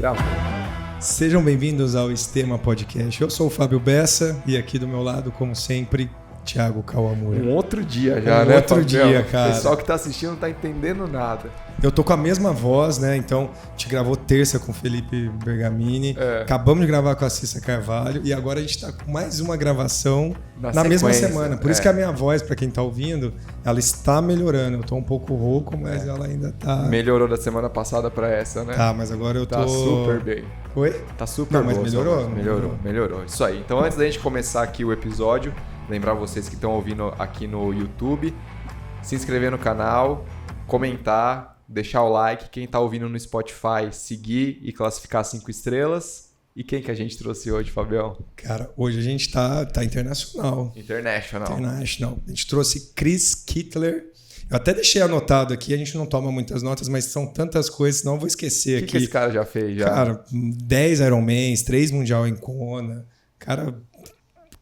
Gravou. Sejam bem-vindos ao Estema Podcast. Eu sou o Fábio Bessa e aqui do meu lado, como sempre, Thiago Kawamura. Um outro dia já, né? Outro dia, cara. O pessoal que tá assistindo não tá entendendo nada. Eu tô com a mesma voz, né? Então, a gente gravou terça com o Felipe Bergamini, acabamos de gravar com a Cissa Carvalho e agora a gente tá com mais uma gravação na mesma semana. Por isso que a minha voz, pra quem tá ouvindo, ela está melhorando. Eu tô um pouco rouco, mas ela ainda tá... Melhorou da semana passada pra essa, né? Tá, mas agora eu tô... Tá super bem. Oi? Tá super Não, mas boa. melhorou? Melhorou. Isso aí. Então, antes da gente começar aqui o episódio, lembrar vocês que estão ouvindo aqui no YouTube, se inscrever no canal, comentar, deixar o like. Quem tá ouvindo no Spotify, seguir e classificar 5 estrelas. E quem que a gente trouxe hoje, Fabião? Cara, hoje a gente tá internacional. International. A gente trouxe Chris Kittler. Eu até deixei anotado aqui, a gente não toma muitas notas, mas são tantas coisas, não vou esquecer aqui. O que esse cara já fez? Cara, 10 Ironmans, 3 Mundial em Kona. Cara,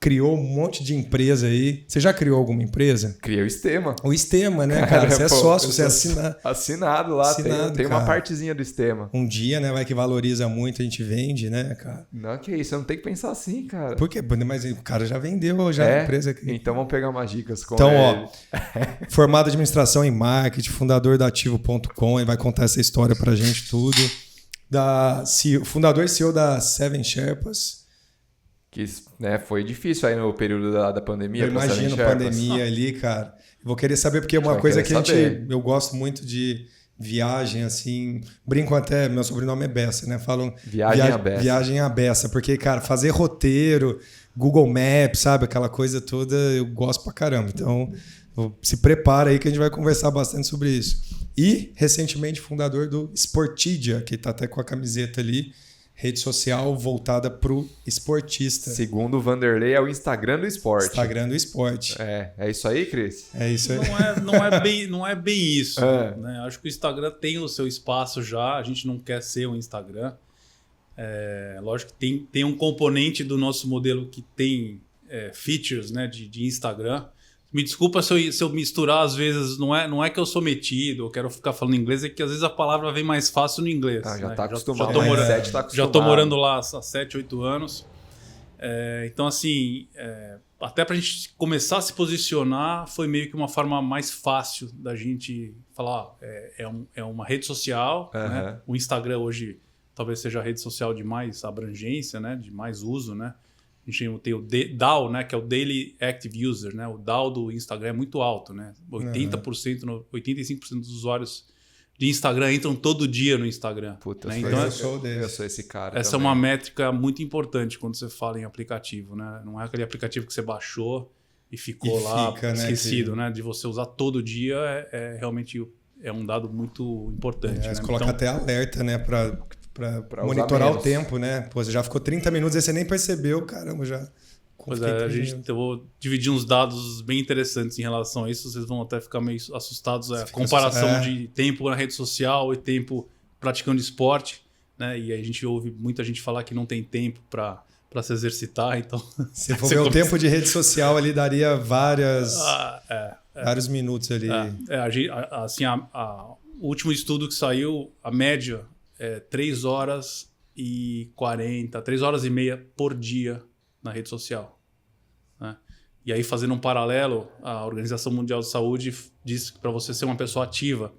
criou um monte de empresa aí. Você já criou alguma empresa? Criei o Estema. O Estema, né, cara? Você é sócio, você assina. Assinado lá, tem uma partezinha do Estema. Um dia, né, vai que valoriza muito, a gente vende, né, cara? Não, que isso, eu não tenho que pensar assim, cara. Por quê? Mas o cara já vendeu já a empresa aqui. Então vamos pegar umas dicas com ele. Então, formado em administração em marketing, fundador da Ativo.com, ele vai contar essa história pra gente tudo. Fundador e CEO da Seven Sherpas. Que, né, foi difícil aí no período da pandemia. Eu imagino a pandemia ali, cara. Vou querer saber, porque é uma coisa que eu gosto muito de viagem, assim. Brinco até, meu sobrenome é Bessa, né? Falam viagem à beça. Porque, cara, fazer roteiro, Google Maps, sabe? Aquela coisa toda, eu gosto pra caramba. Então, se prepara aí que a gente vai conversar bastante sobre isso. E, recentemente, fundador do Sportidia, que tá até com a camiseta ali. Rede social voltada para o esportista. Segundo o Vanderlei, é o Instagram do esporte. Instagram do esporte. É isso aí, Cris? É isso aí. Não é bem isso. Né? Acho que o Instagram tem o seu espaço já. A gente não quer ser um Instagram. Lógico que tem um componente do nosso modelo que tem features, né, de Instagram. Me desculpa se eu misturar, às vezes, não é que eu sou metido, eu quero ficar falando inglês, é que às vezes a palavra vem mais fácil no inglês. Já né? tá acostumado. Já tô morando lá há 7, 8 anos. Então, assim, até pra gente começar a se posicionar, foi meio que uma forma mais fácil da gente falar, é uma rede social, né? O Instagram hoje talvez seja a rede social de mais abrangência, né? De mais uso, né? A gente tem o DAU, né, que é o Daily Active User, né? O DAU do Instagram é muito alto, né? 85% dos usuários de Instagram entram todo dia no Instagram. Puta, né? Então, eu sou esse cara. Essa também é uma métrica muito importante quando você fala em aplicativo, né? Não é aquele aplicativo que você baixou e ficou lá esquecido, né? De você usar todo dia realmente um dado muito importante. Você coloca até alerta, né? Pra monitorar o tempo, né? Pô, você já ficou 30 minutos e você nem percebeu, caramba, já. Pois eu vou dividir uns dados bem interessantes em relação a isso, vocês vão até ficar meio assustados. A comparação de tempo na rede social e tempo praticando esporte, né? E a gente ouve muita gente falar que não tem tempo para se exercitar, então... Se for ver o tempo de rede social ali, daria vários minutos ali. O último estudo que saiu, a média... 3 horas e 40, 3 horas e meia por dia na rede social. Né? E aí, fazendo um paralelo, a Organização Mundial de Saúde diz que para você ser uma pessoa ativa,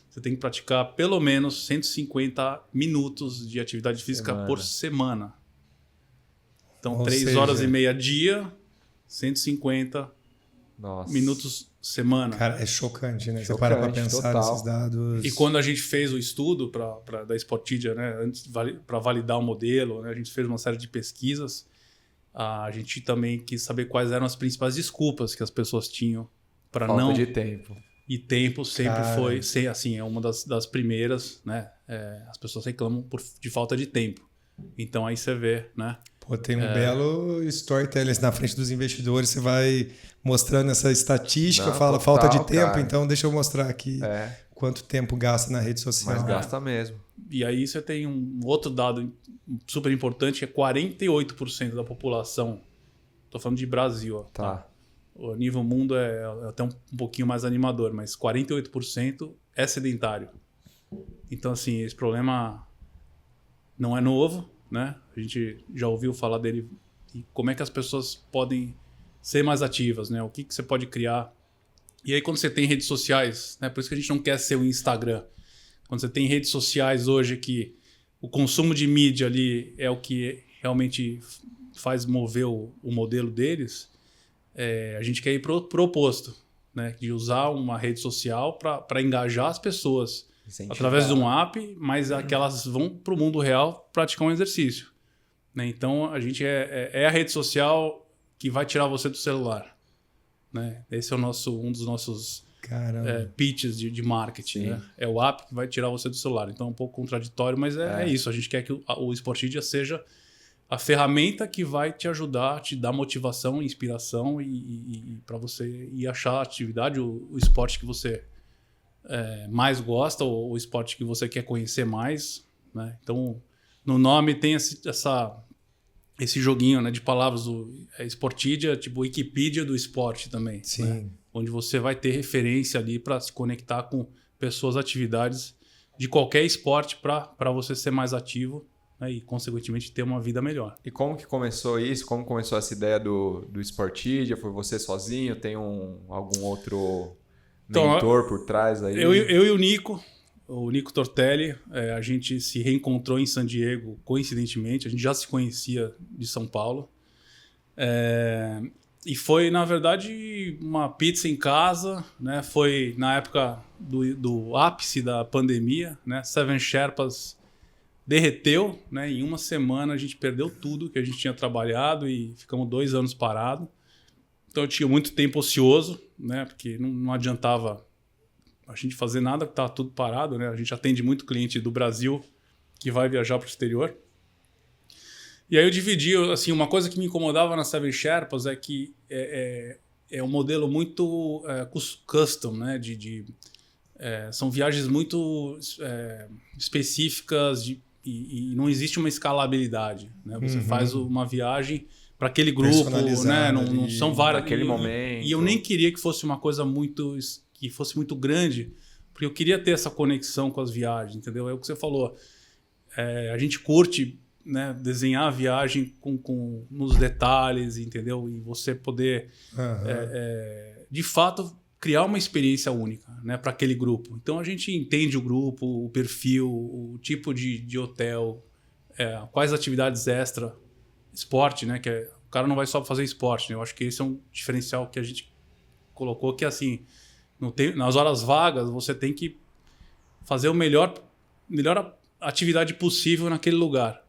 você tem que praticar pelo menos 150 minutos de atividade física por semana. Então, 3 horas e meia dia, 150 minutos semana. Cara, é chocante, né? Você para pra pensar nesses dados. E quando a gente fez o estudo da Sportidia, né, para validar o modelo, né, a gente fez uma série de pesquisas. A gente também quis saber quais eram as principais desculpas que as pessoas tinham para não... Falta de tempo. E tempo sempre foi... Assim, é uma das primeiras, né? As pessoas reclamam de falta de tempo. Então aí você vê, né? Pô, tem um belo storytelling na frente dos investidores. Você vai mostrando essa estatística, fala falta de tempo, cara. Então deixa eu mostrar aqui quanto tempo gasta na rede social. Mas gasta mesmo. E aí você tem um outro dado super importante, que é 48% da população. Estou falando de Brasil. Ó, tá? O nível mundo é até um pouquinho mais animador, mas 48% é sedentário. Então, assim, esse problema não é novo, né? A gente já ouviu falar dele e como é que as pessoas podem ser mais ativas, né? O que você pode criar. E aí quando você tem redes sociais, né? Por isso que a gente não quer ser o Instagram. Quando você tem redes sociais hoje que o consumo de mídia ali é o que realmente faz mover o modelo deles, a gente quer ir pro oposto, né? De usar uma rede social para engajar as pessoas através de um app, mas que elas vão para o mundo real praticar um exercício, né? Então a gente é a rede social que vai tirar você do celular, né? Esse é um dos nossos pitches de marketing, né? É o app que vai tirar você do celular. Então é um pouco contraditório, mas é isso. A gente quer que o Sportidia seja a ferramenta que vai te ajudar, te dar motivação, inspiração e para você ir achar a atividade, o esporte que você mais gosta, ou o esporte que você quer conhecer mais, né? Então, no nome tem esse joguinho, né, de palavras, Sportidia, tipo Wikipedia do esporte também. Sim. Né? Onde você vai ter referência ali para se conectar com pessoas, atividades de qualquer esporte para você ser mais ativo, né, e, consequentemente, ter uma vida melhor. E como que começou isso? Como começou essa ideia do Sportidia? Foi você sozinho? Tem algum outro mentor por trás aí? Eu e o Nico Tortelli, a gente se reencontrou em San Diego, coincidentemente. A gente já se conhecia de São Paulo. E foi, na verdade, uma pizza em casa, né? Foi na época do ápice da pandemia, né? Seven Sherpas derreteu, né? Em uma semana a gente perdeu tudo que a gente tinha trabalhado e ficamos 2 anos parados. Então eu tinha muito tempo ocioso, né? Porque não adiantava a gente fazer nada, que estava tudo parado, né? A gente atende muito cliente do Brasil que vai viajar para o exterior. E aí eu dividi, assim, uma coisa que me incomodava na Seven Sherpas é que é um modelo muito custom, né? São viagens muito específicas e não existe uma escalabilidade, né? Você faz uma viagem para aquele grupo, né? Não são vários. Naquele momento. E eu nem queria que fosse uma coisa muito grande, porque eu queria ter essa conexão com as viagens, entendeu? É o que você falou. A gente curte, né, desenhar a viagem nos detalhes, entendeu? E você poder, de fato, criar uma experiência única, né, para aquele grupo. Então a gente entende o grupo, o perfil, o tipo de hotel, quais atividades extra, esporte, né? O cara não vai só fazer esporte, né? Eu acho que esse é um diferencial que a gente colocou, que assim, nas horas vagas você tem que fazer a melhor atividade possível naquele lugar,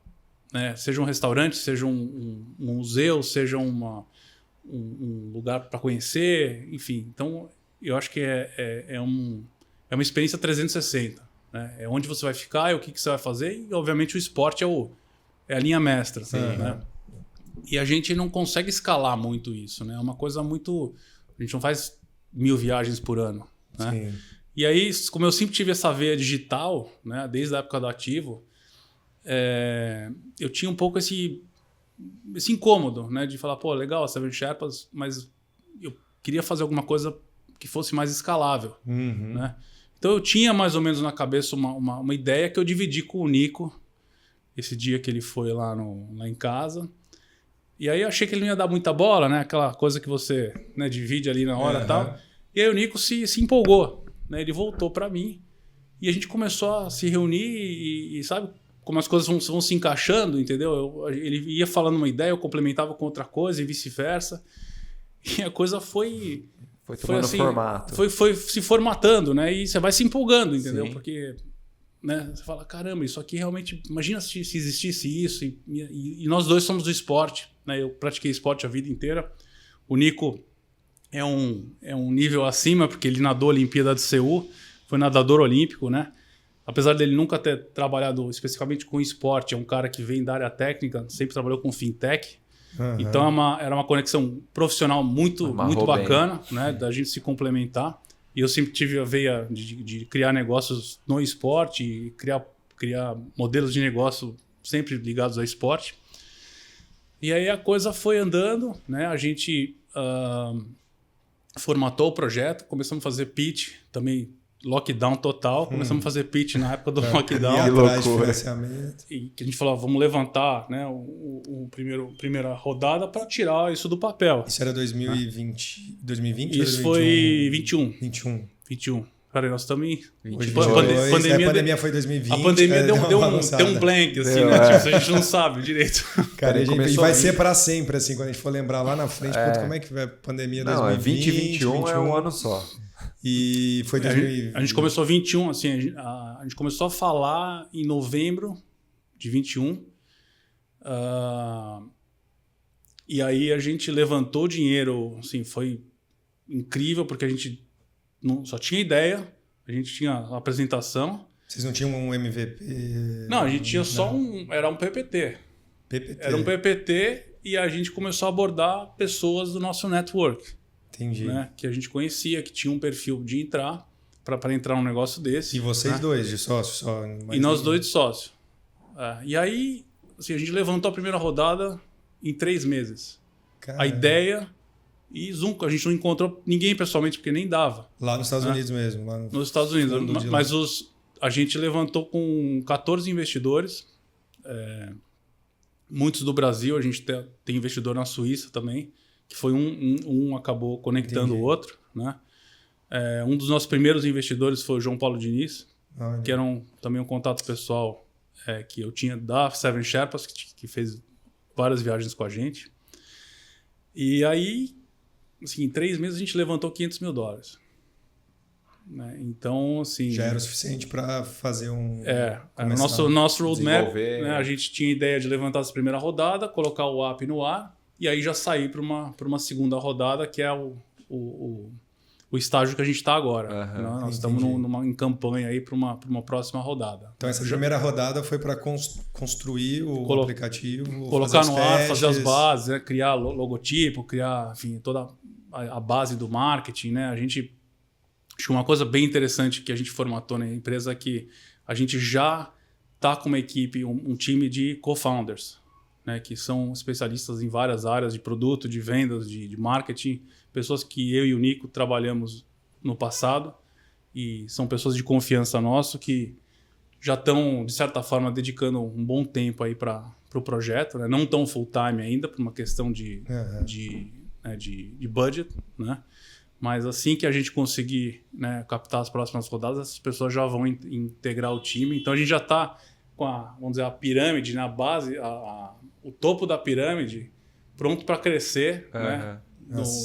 né? Seja um restaurante, seja um museu, seja um lugar para conhecer, enfim. Então, eu acho que é uma experiência 360. Né? É onde você vai ficar, é o que você vai fazer e, obviamente, o esporte é a linha mestra. Né? E a gente não consegue escalar muito isso. Né? É uma coisa muito... A gente não faz 1000 viagens por ano. Né? E aí, como eu sempre tive essa veia digital, né? Desde a época do Ativo, eu tinha um pouco esse incômodo, né? De falar, pô, legal, Seven Sherpas, mas eu queria fazer alguma coisa que fosse mais escalável. Né? Então eu tinha mais ou menos na cabeça uma ideia que eu dividi com o Nico esse dia que ele foi lá em casa. E aí eu achei que ele não ia dar muita bola, né? Aquela coisa que você, né, divide ali na hora e tal. E aí o Nico se empolgou, né? Ele voltou para mim e a gente começou a se reunir e sabe como as coisas vão se encaixando, entendeu? Ele ia falando uma ideia, eu complementava com outra coisa e vice-versa. E a coisa foi tomando assim, formato. Foi se formatando, né? E você vai se empolgando, entendeu? Sim. Porque, né, você fala, caramba, isso aqui realmente... Imagina se existisse isso. E nós dois somos do esporte, né? Eu pratiquei esporte a vida inteira. O Nico é um nível acima, porque ele nadou a Olimpíada de Seul, foi nadador olímpico, né? Apesar dele nunca ter trabalhado especificamente com esporte, é um cara que vem da área técnica, sempre trabalhou com fintech. Então era uma conexão profissional muito bacana, né, da gente se complementar. E eu sempre tive a veia de criar negócios no esporte e criar modelos de negócio sempre ligados ao esporte. E aí a coisa foi andando, né? A gente formatou o projeto, começamos a fazer pitch também lockdown total. Começamos a fazer pitch na época do lockdown. E atrás de financiamento. E que a gente falou, vamos levantar, né, primeira rodada para tirar isso do papel. Isso era 2020? 2020 isso ou 2021? foi 21. Peraí, nós estamos em... A pandemia foi 2020. A pandemia deu um blank, assim, né? Tipo, a gente não sabe direito. Cara, e vai ser para sempre, assim, quando a gente for lembrar lá na frente, como é que vai a pandemia 2020? 2021 é um ano só. E foi 2020. A gente começou 21, assim, a gente começou a falar em novembro de 21. E aí a gente levantou dinheiro, assim, foi incrível, porque a gente só tinha ideia, a gente tinha a apresentação. Vocês não tinham um MVP? Não, a gente tinha só era um PPT. Era um PPT e a gente começou a abordar pessoas do nosso network. Entendi. Né, que a gente conhecia, que tinha um perfil de entrar, para entrar num negócio desse. E vocês dois de sócio? E nós dois de sócio. E aí, assim, a gente levantou a primeira rodada em 3 meses. Caramba. A ideia... E Zoom, a gente não encontrou ninguém pessoalmente, porque nem dava. Lá nos Estados Unidos mesmo. Lá nos Estados Unidos. Mas a gente levantou com 14 investidores. Muitos do Brasil. A gente tem investidor na Suíça também. Que foi um acabou conectando o outro. Né? Um dos nossos primeiros investidores foi o João Paulo Diniz. Que era também um contato pessoal que eu tinha da Seven Sherpas, que fez várias viagens com a gente. E aí... Assim, em 3 meses a gente levantou $500 mil. Né? Então, assim... Já era o suficiente para fazer um... Nosso roadmap, né? A gente tinha ideia de levantar essa primeira rodada, colocar o app no ar e aí já sair para uma segunda rodada, que é o estágio que a gente está agora. Né? Nós estamos em campanha aí para uma próxima rodada. Então, essa primeira rodada foi para construir o aplicativo, colocar no ar, fazer as bases, né? Criar logotipo, criar, enfim, toda a base do marketing, né? Acho que uma coisa bem interessante que a gente formatou na empresa é que a gente já está com uma equipe, um time de co-founders, né? Que são especialistas em várias áreas de produto, de vendas, de marketing, pessoas que eu e o Nico trabalhamos no passado e são pessoas de confiança nosso que já estão, de certa forma, dedicando um bom tempo aí para o projeto, né? Não tão full-time ainda, por uma questão de budget, né? Mas assim que a gente conseguir, né, captar as próximas rodadas, essas pessoas já vão integrar o time. Então a gente já está com vamos dizer, a pirâmide, na base, o topo da pirâmide, pronto para crescer, né?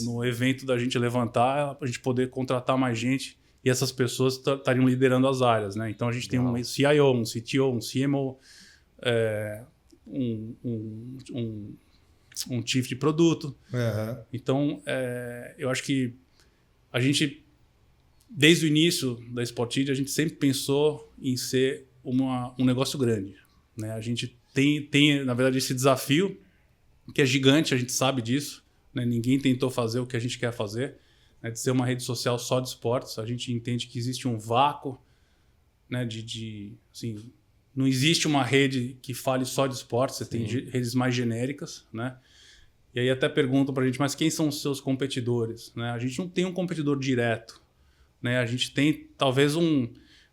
No evento da gente levantar, para a gente poder contratar mais gente e essas pessoas estariam liderando as áreas, né? Então a gente tem um CIO, um CTO, um CMO, um chief de produto. Então, eu acho que a gente, desde o início da Sportid, a gente sempre pensou em ser um negócio grande, né? A gente tem, na verdade, esse desafio, que é gigante, a gente sabe disso, né? Ninguém tentou fazer o que a gente quer fazer, né? De ser uma rede social só de esportes. A gente entende que existe um vácuo, né? Assim, não existe uma rede que fale só de esportes, você tem redes mais genéricas, né? E aí até perguntam para a gente, mas quem são os seus competidores? Né? A gente não tem um competidor direto, né? A gente tem talvez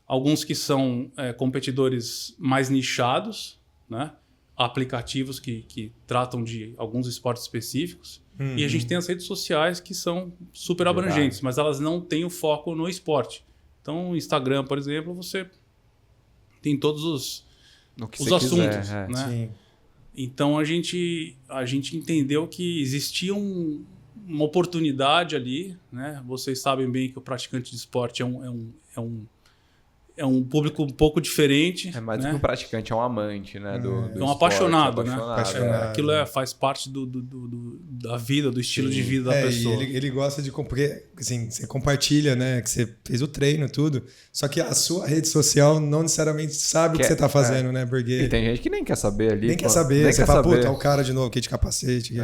alguns que são competidores mais nichados, né? Aplicativos que tratam de alguns esportes específicos. E a gente tem as redes sociais que são super abrangentes, mas elas não têm o foco no esporte. Então, o Instagram, por exemplo, você tem todos os assuntos. Né? Sim. Então, a gente entendeu que existia uma oportunidade ali. Né? Vocês sabem bem que o praticante de esporte é um público um pouco diferente. É mais do que um praticante, é um amante, né? Do é um esporte, apaixonado, né? Aquilo faz parte da vida, do estilo de vida da pessoa. Ele gosta de... Porque assim, você compartilha, né? Que você fez o treino, tudo. Só que a sua rede social não necessariamente sabe o que você está fazendo, né? Porque... E tem gente que nem quer saber ali. Nem quer saber. Você fala, puta, é o cara de novo, aqui de capacete.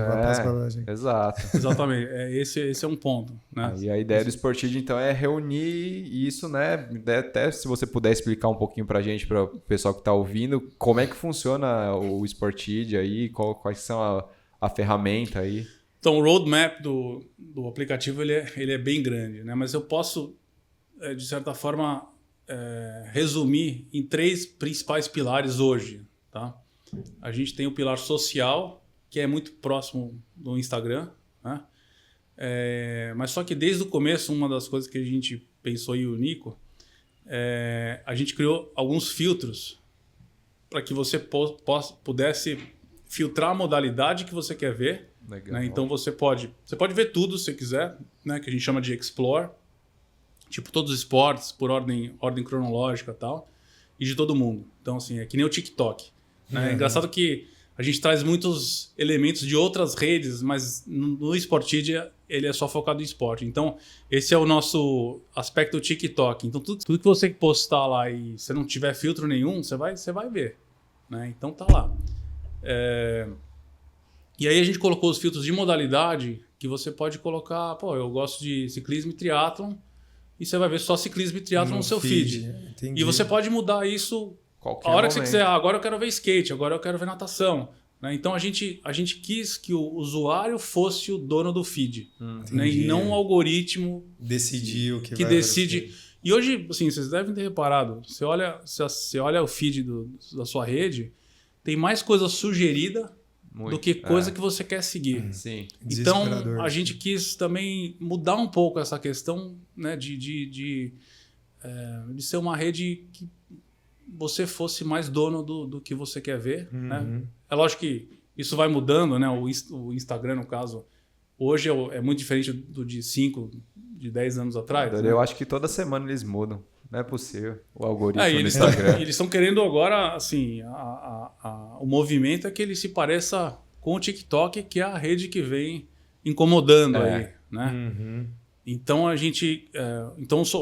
Exato. Exatamente. Esse é um ponto. Né? E a ideia do Sportid, então, é reunir isso, né? Até se você puder explicar um pouquinho pra gente, para o pessoal que tá ouvindo, como é que funciona o Sportid aí, quais são a ferramenta aí? Então, o roadmap do aplicativo ele é bem grande, né? Mas eu posso de certa forma, resumir em 3 principais pilares hoje. Tá? A gente tem o pilar social, que é muito próximo do Instagram, né? Mas só que desde o começo, uma das coisas que a gente pensou, e o Nico, a gente criou alguns filtros para que você pudesse filtrar a modalidade que você quer ver. Né? Então você pode ver tudo se você quiser, né? Que a gente chama de Explore, tipo todos os esportes por ordem cronológica e tal, e de todo mundo. Então assim, é que nem o TikTok. Né? É engraçado que a gente traz muitos elementos de outras redes, mas no Sportidia ele é só focado em esporte. Então esse é o nosso aspecto TikTok. Então tudo que você postar lá e você não tiver filtro nenhum, você vai ver. Né? Então tá lá. E aí a gente colocou os filtros de modalidade que você pode colocar, eu gosto de ciclismo e triatlon, e você vai ver só ciclismo e triatlon no seu feed. Entendi. E você pode mudar isso qualquer a hora momento. Que você quiser. Agora eu quero ver skate, agora eu quero ver natação. Né? Então a gente quis que o usuário fosse o dono do feed, né? E não o algoritmo decidir o que vai decide. aparecer. E hoje, assim, vocês devem ter reparado, você olha o feed da sua rede, tem mais coisa sugerida do que coisa que você quer seguir. Sim. Então, a gente quis também mudar um pouco essa questão, né, de ser uma rede que você fosse mais dono do que você quer ver. Né? É lógico que isso vai mudando, né? O Instagram, no caso, hoje é muito diferente do de 5, de 10 anos atrás. Eu né? acho que toda semana eles mudam. Não é possível. O algoritmo do Eles Instagram. estão querendo agora, assim, o movimento é que ele se pareça com o TikTok, que é a rede que vem incomodando aí, né? Então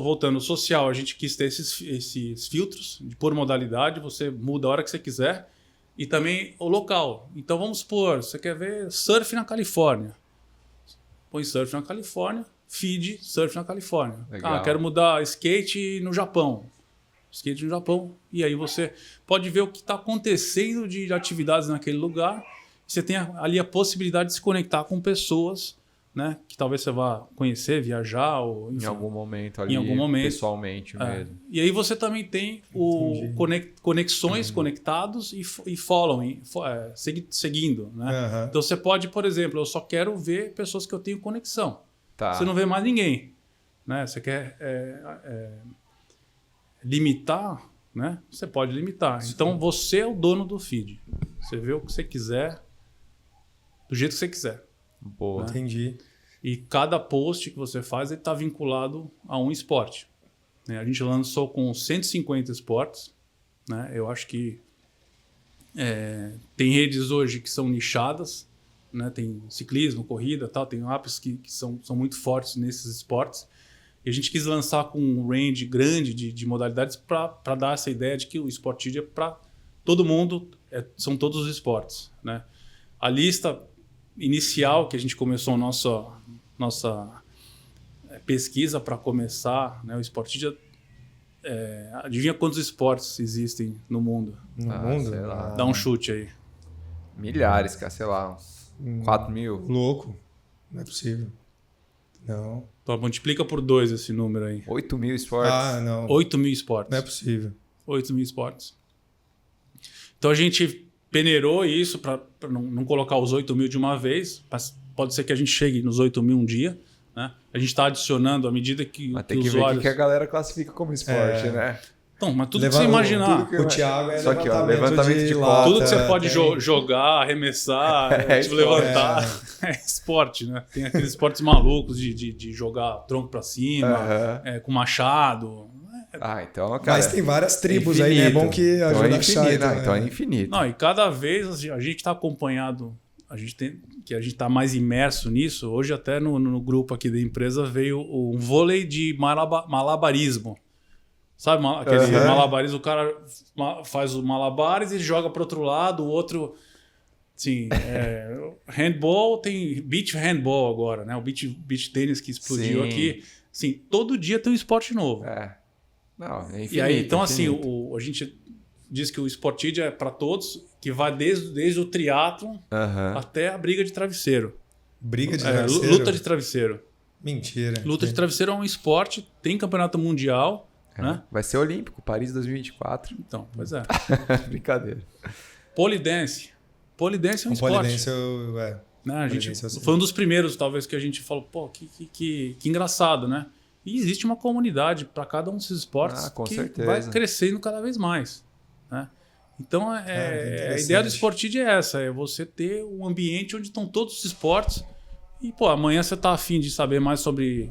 voltando ao social, a gente quis ter esses filtros de por modalidade, você muda a hora que você quiser, e também o local. Então vamos supor, você quer ver surf na Califórnia. Põe surf na Califórnia, feed surf na Califórnia. Legal. Quero mudar skate no Japão. Skate no Japão. E aí você pode ver o que está acontecendo de atividades naquele lugar. Você tem ali a possibilidade de se conectar com pessoas, né, que talvez você vá conhecer, viajar, ou enfim, Em algum momento ali, pessoalmente mesmo. E aí você também tem conexões conectados e following, seguindo. Né? Então você pode, por exemplo, eu só quero ver pessoas que eu tenho conexão. Tá. Você não vê mais ninguém. Né? Você quer limitar, né? Você pode limitar. Sim. Então você é o dono do feed. Você vê o que você quiser, do jeito que você quiser. Boa. Né? Entendi. E cada post que você faz está vinculado a um esporte. Né? A gente lançou com 150 esportes. Né? Eu acho que tem redes hoje que são nichadas. Né? Tem ciclismo, corrida, tal. Tem apps que são muito fortes nesses esportes. E a gente quis lançar com um range grande de modalidades para dar essa ideia de que o Sportidia é para todo mundo, são todos os esportes. Né? A lista inicial que a gente começou a nossa pesquisa para começar, né, o Sportidia, adivinha quantos esportes existem no mundo? No mundo? Sei lá. Dá um chute aí. Milhares, cara, sei lá, uns 4 mil. Louco. Não é possível. Não. Então, multiplica por 2 esse número aí. 8 mil esportes. Ah, não. 8 mil esportes. Não é possível. 8 mil esportes. Então a gente peneirou isso para não colocar os 8 mil de uma vez, mas pode ser que a gente chegue nos 8 mil um dia. Né? A gente está adicionando à medida que mas tem os que usuários... ver o que a galera classifica como esporte, né? Então, mas tudo que você imaginar. O Thiago é só que, levantamento de lata, tudo que você pode jogar, arremessar, levantar, é esporte, né? Tem aqueles esportes malucos de jogar tronco para cima, com machado. Então, cara, mas tem várias tribos aí, né? É bom que ajuda a achar. Então é infinito. Não, e cada vez a gente está acompanhado, a gente está mais imerso nisso. Hoje até no grupo aqui da empresa veio um vôlei de malabarismo. Sabe, aquele malabarismo, o cara faz os malabares e joga para outro lado, o outro... Sim, handball, tem beach handball agora, né? O beach tênis que explodiu aqui. Sim, todo dia tem um esporte novo. Não, é infinito. E aí, então, infinito. assim, a gente diz que o Sportidia é para todos, que vai desde o triatlon até a briga de travesseiro. Briga de travesseiro? Luta de travesseiro. Mentira. Luta de travesseiro é um esporte, tem campeonato mundial. Né? Vai ser olímpico, Paris 2024. Então, pois é. Brincadeira. Pole dance. Pole dance é um esporte. Pole dance né? A gente foi um dos primeiros, talvez, que a gente falou, pô, que engraçado, né? E existe uma comunidade para cada um desses esportes com que certeza. vai crescendo cada vez mais. Né? Então, a ideia do Sportid é essa, é você ter um ambiente onde estão todos os esportes e, pô, amanhã você tá afim de saber mais sobre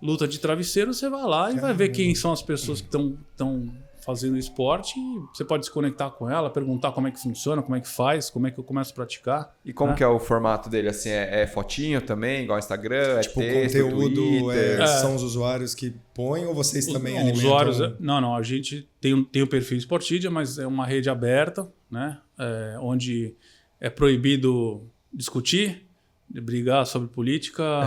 luta de travesseiro, você vai lá e vai ver quem são as pessoas que estão fazendo esporte e você pode se conectar com ela, perguntar como é que funciona, como é que faz, como é que eu começo a praticar. E como que é o formato dele? Assim, é fotinho também, igual Instagram? Tipo, texto, o conteúdo Twitter? São os usuários que põem ou vocês também alimentam? Usuários, não, a gente tem o perfil Sportidia, mas é uma rede aberta, né? Onde é proibido discutir, brigar sobre política,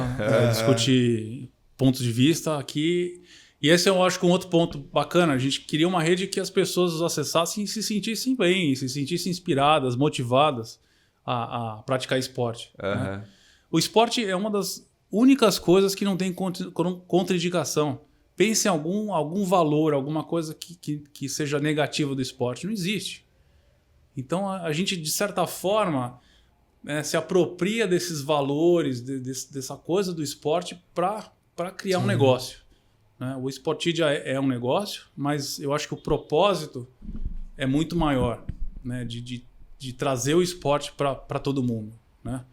discutir pontos de vista aqui. E esse eu acho que um outro ponto bacana. A gente queria uma rede que as pessoas acessassem e se sentissem bem, se sentissem inspiradas, motivadas a praticar esporte. Né? O esporte é uma das únicas coisas que não tem contraindicação. Pense em algum valor, alguma coisa que seja negativa do esporte. Não existe. Então a gente, de certa forma, se apropria desses valores, dessa coisa do esporte para criar um negócio. O Sportidia é um negócio, mas eu acho que o propósito é muito maior, né? de trazer o esporte para todo mundo. Né?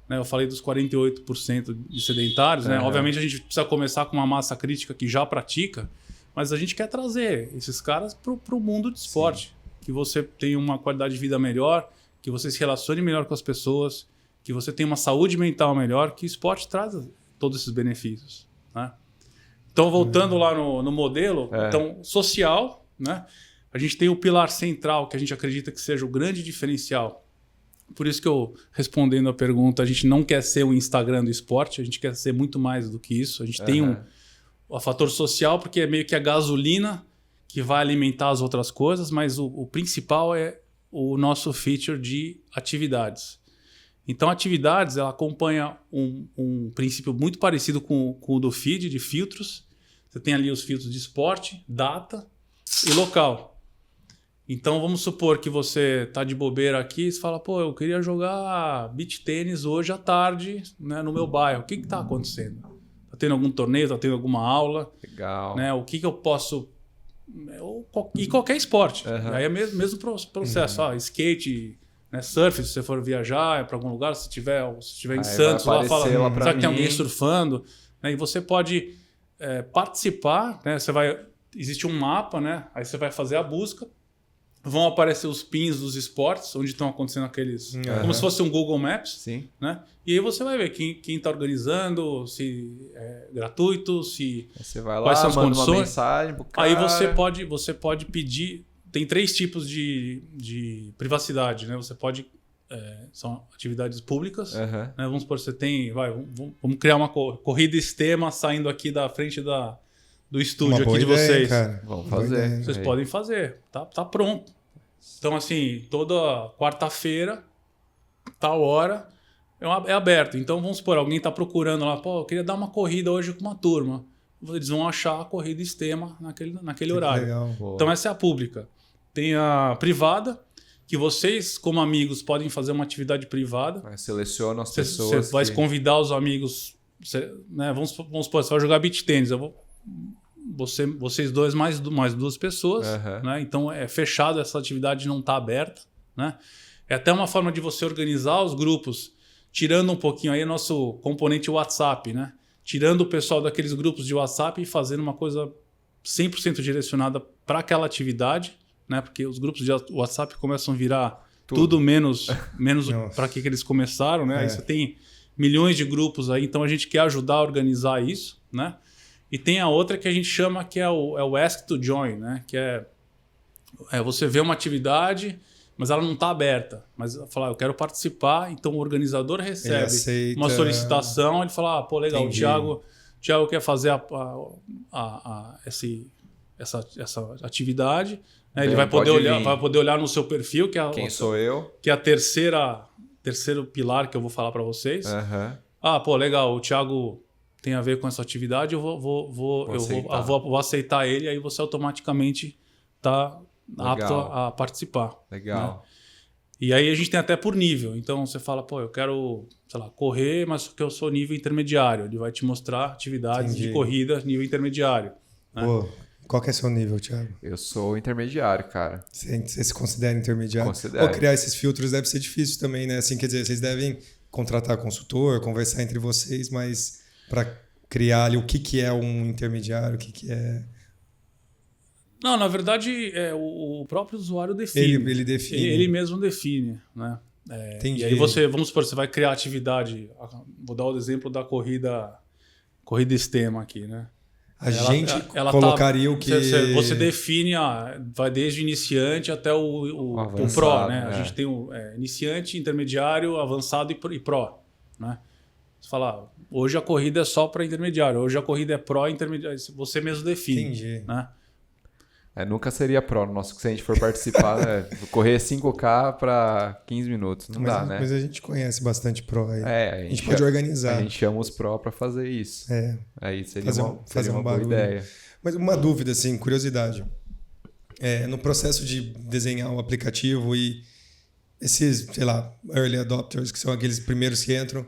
Eu falei dos 48% de sedentários. Né? Obviamente a gente precisa começar com uma massa crítica que já pratica, mas a gente quer trazer esses caras para o mundo de esporte. Sim. Que você tenha uma qualidade de vida melhor, que você se relacione melhor com as pessoas, que você tenha uma saúde mental melhor, que o esporte traz todos esses benefícios. Né? Então, voltando lá no modelo, então, social, né? A gente tem o pilar central, que a gente acredita que seja o grande diferencial. Por isso que eu, respondendo a pergunta, a gente não quer ser o Instagram do esporte, a gente quer ser muito mais do que isso. A gente tem o fator social, porque é meio que a gasolina que vai alimentar as outras coisas, mas o principal é o nosso feature de atividades. Então, atividades, ela acompanha um princípio muito parecido com o do feed, de filtros. Você tem ali os filtros de esporte, data e local. Então, vamos supor que você está de bobeira aqui e você fala, pô, eu queria jogar beach tênis hoje à tarde, né, no meu bairro. O que está acontecendo? Está tendo algum torneio? Está tendo alguma aula? Legal. Né, o que eu posso... E qualquer esporte. Aí é mesmo processo. Skate... surf, se você for viajar para algum lugar, se tiver em Santos, lá fala, será que tem alguém surfando? E você pode participar, né? Existe um mapa, né? Aí você vai fazer a busca, vão aparecer os pins dos esportes, onde estão acontecendo aqueles... Como se fosse um Google Maps. Sim. Né? E aí você vai ver quem está organizando, se é gratuito, se você vai lá, quais são as manda condições. Uma mensagem pro cara. Aí você pode pedir... Tem 3 tipos de privacidade, né? Você pode... são atividades públicas. Né? Vamos supor, você tem... Vamos criar uma corrida extrema saindo aqui da frente do estúdio aqui de vocês. Cara. Vamos fazer. Vocês podem fazer. Tá pronto. Então, assim, toda quarta-feira, tal hora, é aberto. Então, vamos supor, alguém está procurando lá, pô, eu queria dar uma corrida hoje com uma turma. Eles vão achar a corrida extrema naquele horário. Legal. Então, essa é a pública. Tem a privada, que vocês, como amigos, podem fazer uma atividade privada. Seleciona as pessoas. Você vai convidar os amigos. Né, vamos supor, você vai jogar beach tênis. Vocês dois mais 2 pessoas. Né, então, é fechado, essa atividade não está aberta. Né? É até uma forma de você organizar os grupos, tirando um pouquinho aí o nosso componente WhatsApp. Né? Tirando o pessoal daqueles grupos de WhatsApp e fazendo uma coisa 100% direcionada para aquela atividade. Né? Porque os grupos de WhatsApp começam a virar tudo menos para que eles começaram. Né? Aí você tem milhões de grupos aí, então a gente quer ajudar a organizar isso. Né? E tem a outra que a gente chama que é o Ask to Join, né? Que é você vê uma atividade, mas ela não está aberta. Mas falar, eu quero participar, então o organizador recebe uma solicitação, ele fala, pô, legal, Entendi. o Thiago quer fazer essa atividade. Né? Ele vai poder olhar no seu perfil, que é quem sou eu, que é a terceiro pilar que eu vou falar para vocês. Pô, legal, o Thiago tem a ver com essa atividade, eu vou aceitar ele, aí você automaticamente está apto a participar. Legal. Né? E aí a gente tem até por nível. Então você fala, pô, eu quero, sei lá, correr, mas que eu sou nível intermediário. Ele vai te mostrar atividades de corrida nível intermediário. Né? Pô, qual que é seu nível, Thiago? Eu sou intermediário, cara. Você se considera intermediário? Considero. Pô, criar esses filtros deve ser difícil também, né? Assim, quer dizer, vocês devem contratar consultor, conversar entre vocês, mas para criar ali o que é um intermediário, o que é... Não, na verdade, o próprio usuário define. Ele define. Ele mesmo define, né? Entendi. E aí vamos supor, você vai criar atividade. Vou dar o exemplo da corrida extrema aqui, né? Ela colocaria o que... Você define, vai desde o iniciante até o Pro, né? A gente tem o iniciante, intermediário, avançado e Pro, né? Você fala, hoje a corrida é só para intermediário, hoje a corrida é Pro e intermediário. Você mesmo define. Entendi. Né? Nunca seria Pro no nosso, se a gente for participar, né? Correr 5K para 15 minutos. Não dá, né? Mas a gente conhece bastante Pro aí. A gente pode organizar. A gente chama os Pro para fazer isso. Aí seria uma boa ideia. Mas uma dúvida, assim, curiosidade. No processo de desenhar o aplicativo e esses, sei lá, early adopters, que são aqueles primeiros que entram,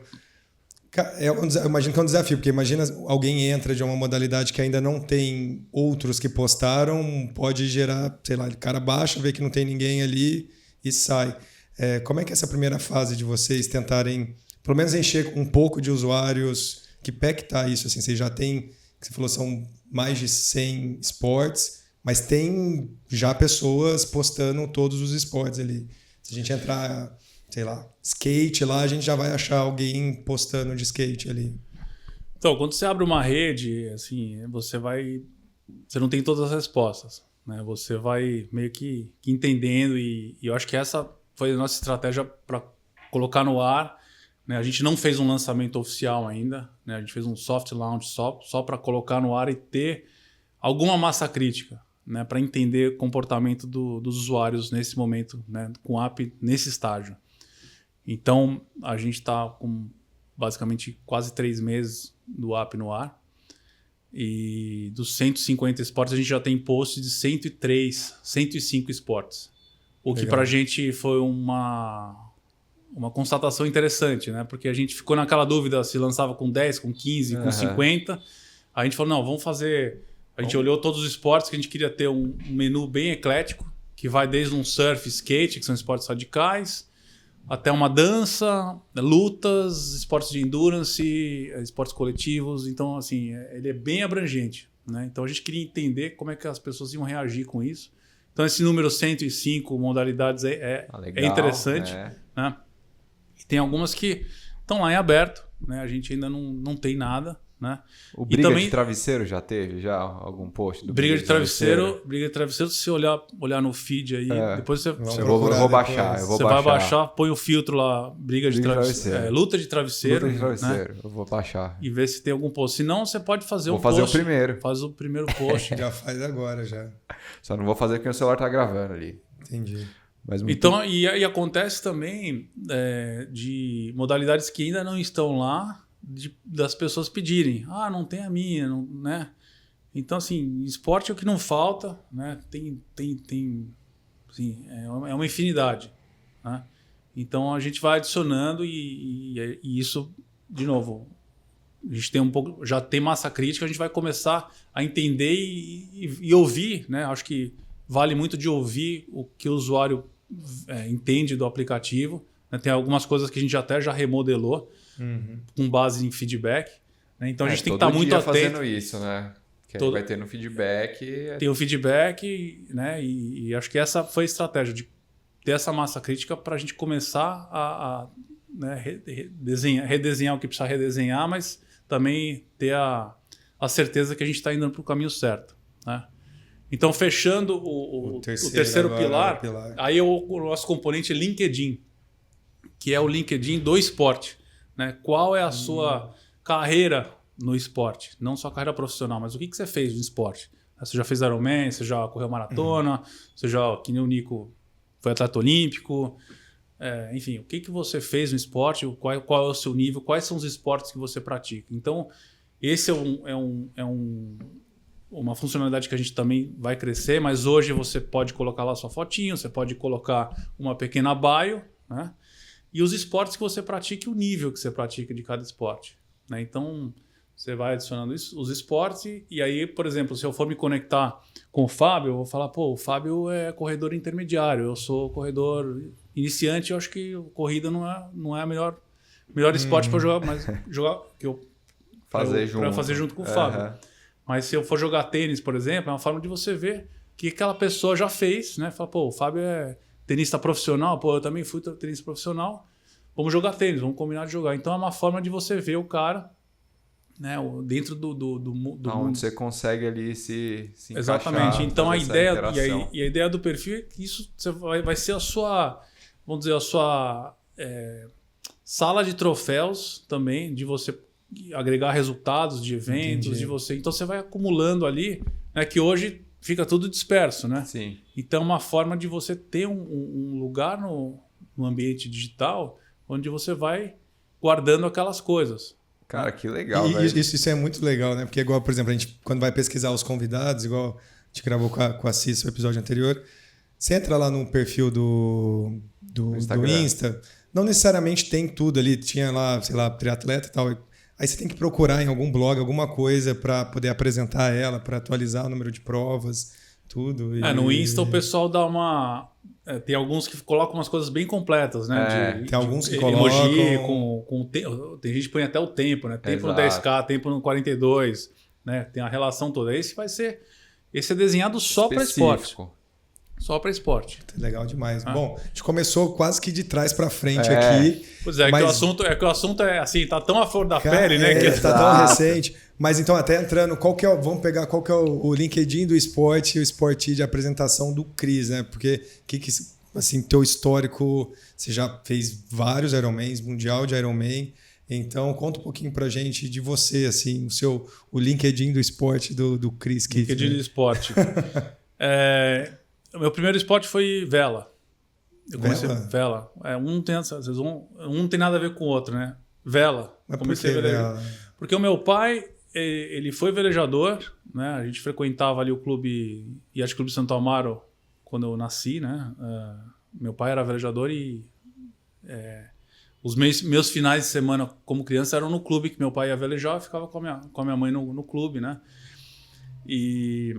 eu imagino que é um desafio, porque imagina alguém entra de uma modalidade que ainda não tem outros que postaram, pode gerar, sei lá, o cara baixa, vê que não tem ninguém ali e sai. Como é que é essa primeira fase de vocês tentarem, pelo menos encher um pouco de usuários? Que pé que tá isso? Assim, vocês já tem, que você falou, são mais de 100 esportes, mas tem já pessoas postando todos os esportes ali. Se a gente entrar... sei lá, skate lá, a gente já vai achar alguém postando de skate ali. Então, quando você abre uma rede, assim, você não tem todas as respostas, né? Você vai meio que entendendo e eu acho que essa foi a nossa estratégia para colocar no ar, né? A gente não fez um lançamento oficial ainda, né? A gente fez um soft launch só para colocar no ar e ter alguma massa crítica, né? Para entender o comportamento dos usuários nesse momento, né? Com o app nesse estágio. Então, a gente está com basicamente quase 3 meses do app no ar. E dos 150 esportes, a gente já tem posts de 105 esportes. O que para a gente foi uma constatação interessante, né? Porque a gente ficou naquela dúvida se lançava com 10, com 15, com 50. A gente falou, não, vamos fazer... A gente olhou todos os esportes que a gente queria ter um menu bem eclético, que vai desde um surf, skate, que são esportes radicais, até uma dança, lutas, esportes de endurance, esportes coletivos. Então, assim, ele é bem abrangente, né? Então, a gente queria entender como é que as pessoas iam reagir com isso. Então, esse número 105 modalidades é interessante. Né? E tem algumas que estão lá em aberto, né? A gente ainda não tem nada. Né? O Briga de Travesseiro já teve algum post do Briga de Travesseiro? Briga de Travesseiro, se você olhar no feed aí, depois você... Eu vou baixar. Você vai baixar, põe o filtro lá, Briga de Travesseiro. Luta de Travesseiro. Luta de Travesseiro, né? Eu vou baixar. E ver se tem algum post. Se não, você pode fazer um post. Vou fazer o primeiro. Faz o primeiro post. Já faz agora, já. Só não vou fazer porque o celular tá gravando ali. Entendi. Mas muito... Então, e acontece também de modalidades que ainda não estão lá, das pessoas pedirem, não tem a minha, não, né? Então, assim, esporte é o que não falta, né? Tem assim, é uma infinidade, né? Então a gente vai adicionando e isso, de novo, a gente tem já tem massa crítica, a gente vai começar a entender e ouvir, né? Acho que vale muito de ouvir o que o usuário entende do aplicativo, né? Tem algumas coisas que a gente até já remodelou. Com base em feedback, né? Então a gente tem que estar muito atento. Fazendo isso, né? Que vai ter no feedback. Tem o feedback, né? E acho que essa foi a estratégia de ter essa massa crítica para a gente começar a né, redesenhar o que precisa redesenhar, mas também ter a certeza que a gente está indo para o caminho certo, né? Então, fechando o terceiro pilar, aí o nosso componente é LinkedIn, que é o LinkedIn do esporte. Né? Qual é a sua carreira no esporte? Não só a carreira profissional, mas o que você fez no esporte? Você já fez Ironman, você já correu maratona, você já, que nem o Nico, foi atleta olímpico. Enfim, o que você fez no esporte? Qual é o seu nível? Quais são os esportes que você pratica? Então, esse uma funcionalidade que a gente também vai crescer, mas hoje você pode colocar lá sua fotinho, você pode colocar uma pequena bio, né? E os esportes que você pratica e o nível que você pratica de cada esporte, né? Então, você vai adicionando os esportes e aí, por exemplo, se eu for me conectar com o Fábio, eu vou falar, pô, o Fábio é corredor intermediário, eu sou corredor iniciante, eu acho que corrida não é a melhor esporte para jogar, mas jogar que eu fazer junto com o Fábio. Mas se eu for jogar tênis, por exemplo, é uma forma de você ver o que aquela pessoa já fez, né? Fala, pô, o Fábio é tenista profissional, pô, eu também fui tenista profissional, vamos jogar tênis, vamos combinar de jogar. Então é uma forma de você ver o cara, né, dentro do mundo. Onde você consegue ali se exatamente. Encaixar, então a ideia e a ideia do perfil é que isso vai ser a sua, vamos dizer, a sua sala de troféus também, de você agregar resultados de eventos. Entendi. De você. Então você vai acumulando ali, né, que hoje fica tudo disperso, né? Sim. Então uma forma de você ter um lugar no ambiente digital onde você vai guardando aquelas coisas. Cara, que legal, velho. Isso é muito legal, né? Porque igual, por exemplo, a gente quando vai pesquisar os convidados, igual a gente gravou com a Cissa o episódio anterior, você entra lá no perfil do Insta, não necessariamente tem tudo ali, tinha lá, sei lá, triatleta e tal. Aí você tem que procurar em algum blog alguma coisa para poder apresentar ela, para atualizar o número de provas, tudo. No Insta o pessoal dá uma... tem alguns que colocam umas coisas bem completas, né? Tem alguns que colocam... Emoji, tem gente que põe até o tempo, né? Tempo no 10K, tempo no 42, né? Tem a relação toda. Esse é desenhado só para esporte. Só para esporte. Legal demais. Bom, a gente começou quase que de trás para frente aqui. Pois é, mas... que o assunto é assim, tá tão à flor da pele, né? Que tá tão recente. Mas então, até entrando, vamos pegar qual que é o LinkedIn do esporte e o esporte de apresentação do Cris, né? Porque assim, teu histórico, você já fez vários Ironmans, Mundial de Ironman. Então, conta um pouquinho pra gente de você, assim, o LinkedIn do esporte do Cris. LinkedIn do esporte. O meu primeiro esporte foi vela. Eu comecei vela. Um não tem nada a ver com o outro, né? Vela. Mas comecei por que vela? Porque o meu pai, ele foi velejador, né? A gente frequentava ali o clube Yacht Clube Santo Amaro quando eu nasci, né? Meu pai era velejador e os meus finais de semana como criança eram no clube que meu pai ia velejar, eu ficava com a minha mãe no clube, né? E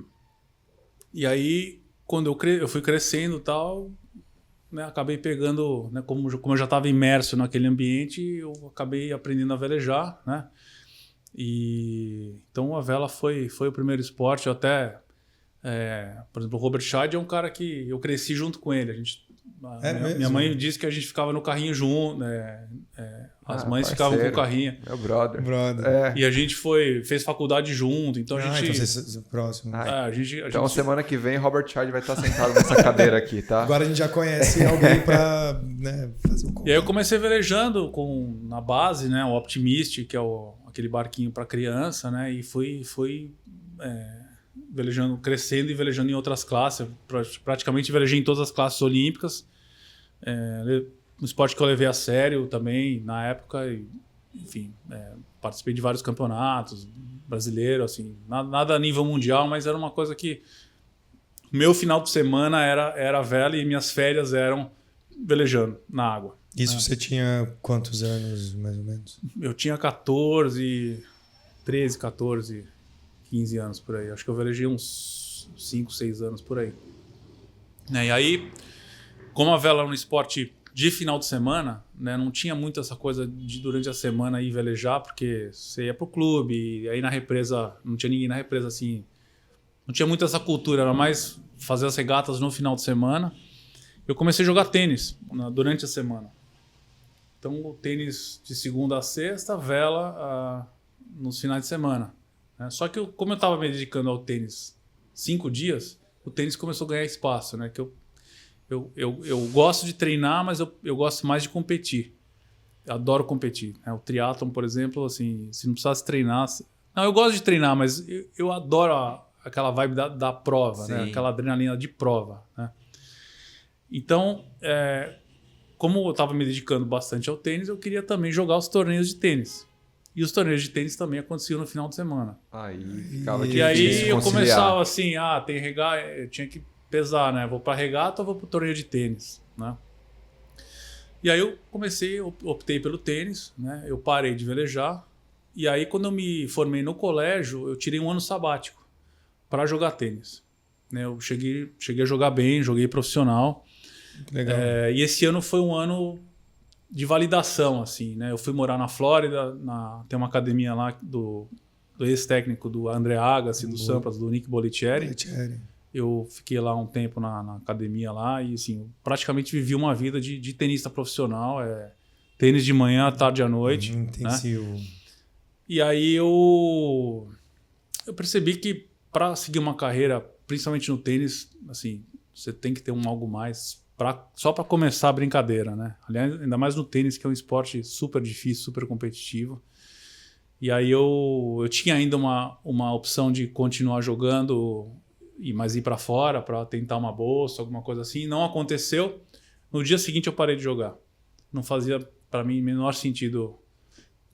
aí quando eu fui crescendo e tal, né, acabei pegando, né, como eu já estava imerso naquele ambiente, eu acabei aprendendo a velejar, né? E então a vela foi o primeiro esporte. Eu até, por exemplo, o Robert Scheid é um cara que eu cresci junto com ele. Minha mãe disse que a gente ficava no carrinho junto, né? As mães ficavam com o carrinho. Meu brother. E a gente fez faculdade junto, então a gente... Então vocês próximo. Então semana que vem Robert Scheid vai estar sentado nessa cadeira aqui, tá? Agora a gente já conhece alguém para, né, fazer o contato. E aí eu comecei velejando na base, né, o Optimist, que é aquele barquinho para criança, né? E fui velejando, crescendo e velejando em outras classes. Praticamente velejei em todas as classes olímpicas. Um esporte que eu levei a sério também na época. Enfim, participei de vários campeonatos brasileiros, assim, nada a nível mundial, mas era uma coisa que meu final de semana era vela e minhas férias eram velejando na água. Isso você tinha quantos anos, mais ou menos? Eu tinha 13, 14, 15 anos por aí. Acho que eu velejei uns 5, 6 anos por aí. E aí, como a vela é um esporte de final de semana, né, não tinha muito essa coisa de durante a semana ir velejar, porque você ia pro clube, e aí na represa, não tinha ninguém na represa assim, não tinha muito essa cultura, era mais fazer as regatas no final de semana. Eu comecei a jogar tênis durante a semana. Então, o tênis de segunda a sexta, vela nos finais de semana. Né? Só que como eu estava me dedicando ao tênis 5 dias, o tênis começou a ganhar espaço, né? Que eu gosto de treinar, mas eu gosto mais de competir. Eu adoro competir. Né? O triatlon, por exemplo, assim, se não precisasse treinar... Não, eu gosto de treinar, mas eu adoro aquela vibe da prova, né? Aquela adrenalina de prova. Né? Então, como eu estava me dedicando bastante ao tênis, eu queria também jogar os torneios de tênis. E os torneios de tênis também aconteciam no final de semana. Aí ficava E aí eu começava assim, tem regata, eu tinha que pesar, né? Vou para regata ou vou para o torneio de tênis, né? E aí eu optei pelo tênis, né? Eu parei de velejar. E aí quando eu me formei no colégio, eu tirei um ano sabático para jogar tênis. Né? Eu cheguei a jogar bem, joguei profissional. Legal. E esse ano foi um ano de validação, assim, né? Eu fui morar na Flórida, tem uma academia lá do ex-técnico do André Agassi, do Sampras, do Nick Bollettieri. Eu fiquei lá um tempo na academia lá e, assim, praticamente vivi uma vida de tenista profissional. Tênis de manhã, tarde à noite. Intensivo. Né? E aí eu percebi que para seguir uma carreira, principalmente no tênis, assim, você tem que ter algo mais só para começar a brincadeira, né? Aliás, ainda mais no tênis, que é um esporte super difícil, super competitivo. E aí eu tinha ainda uma opção de continuar jogando, mas ir para fora para tentar uma bolsa, alguma coisa assim. Não aconteceu. No dia seguinte eu parei de jogar. Não fazia para mim menor sentido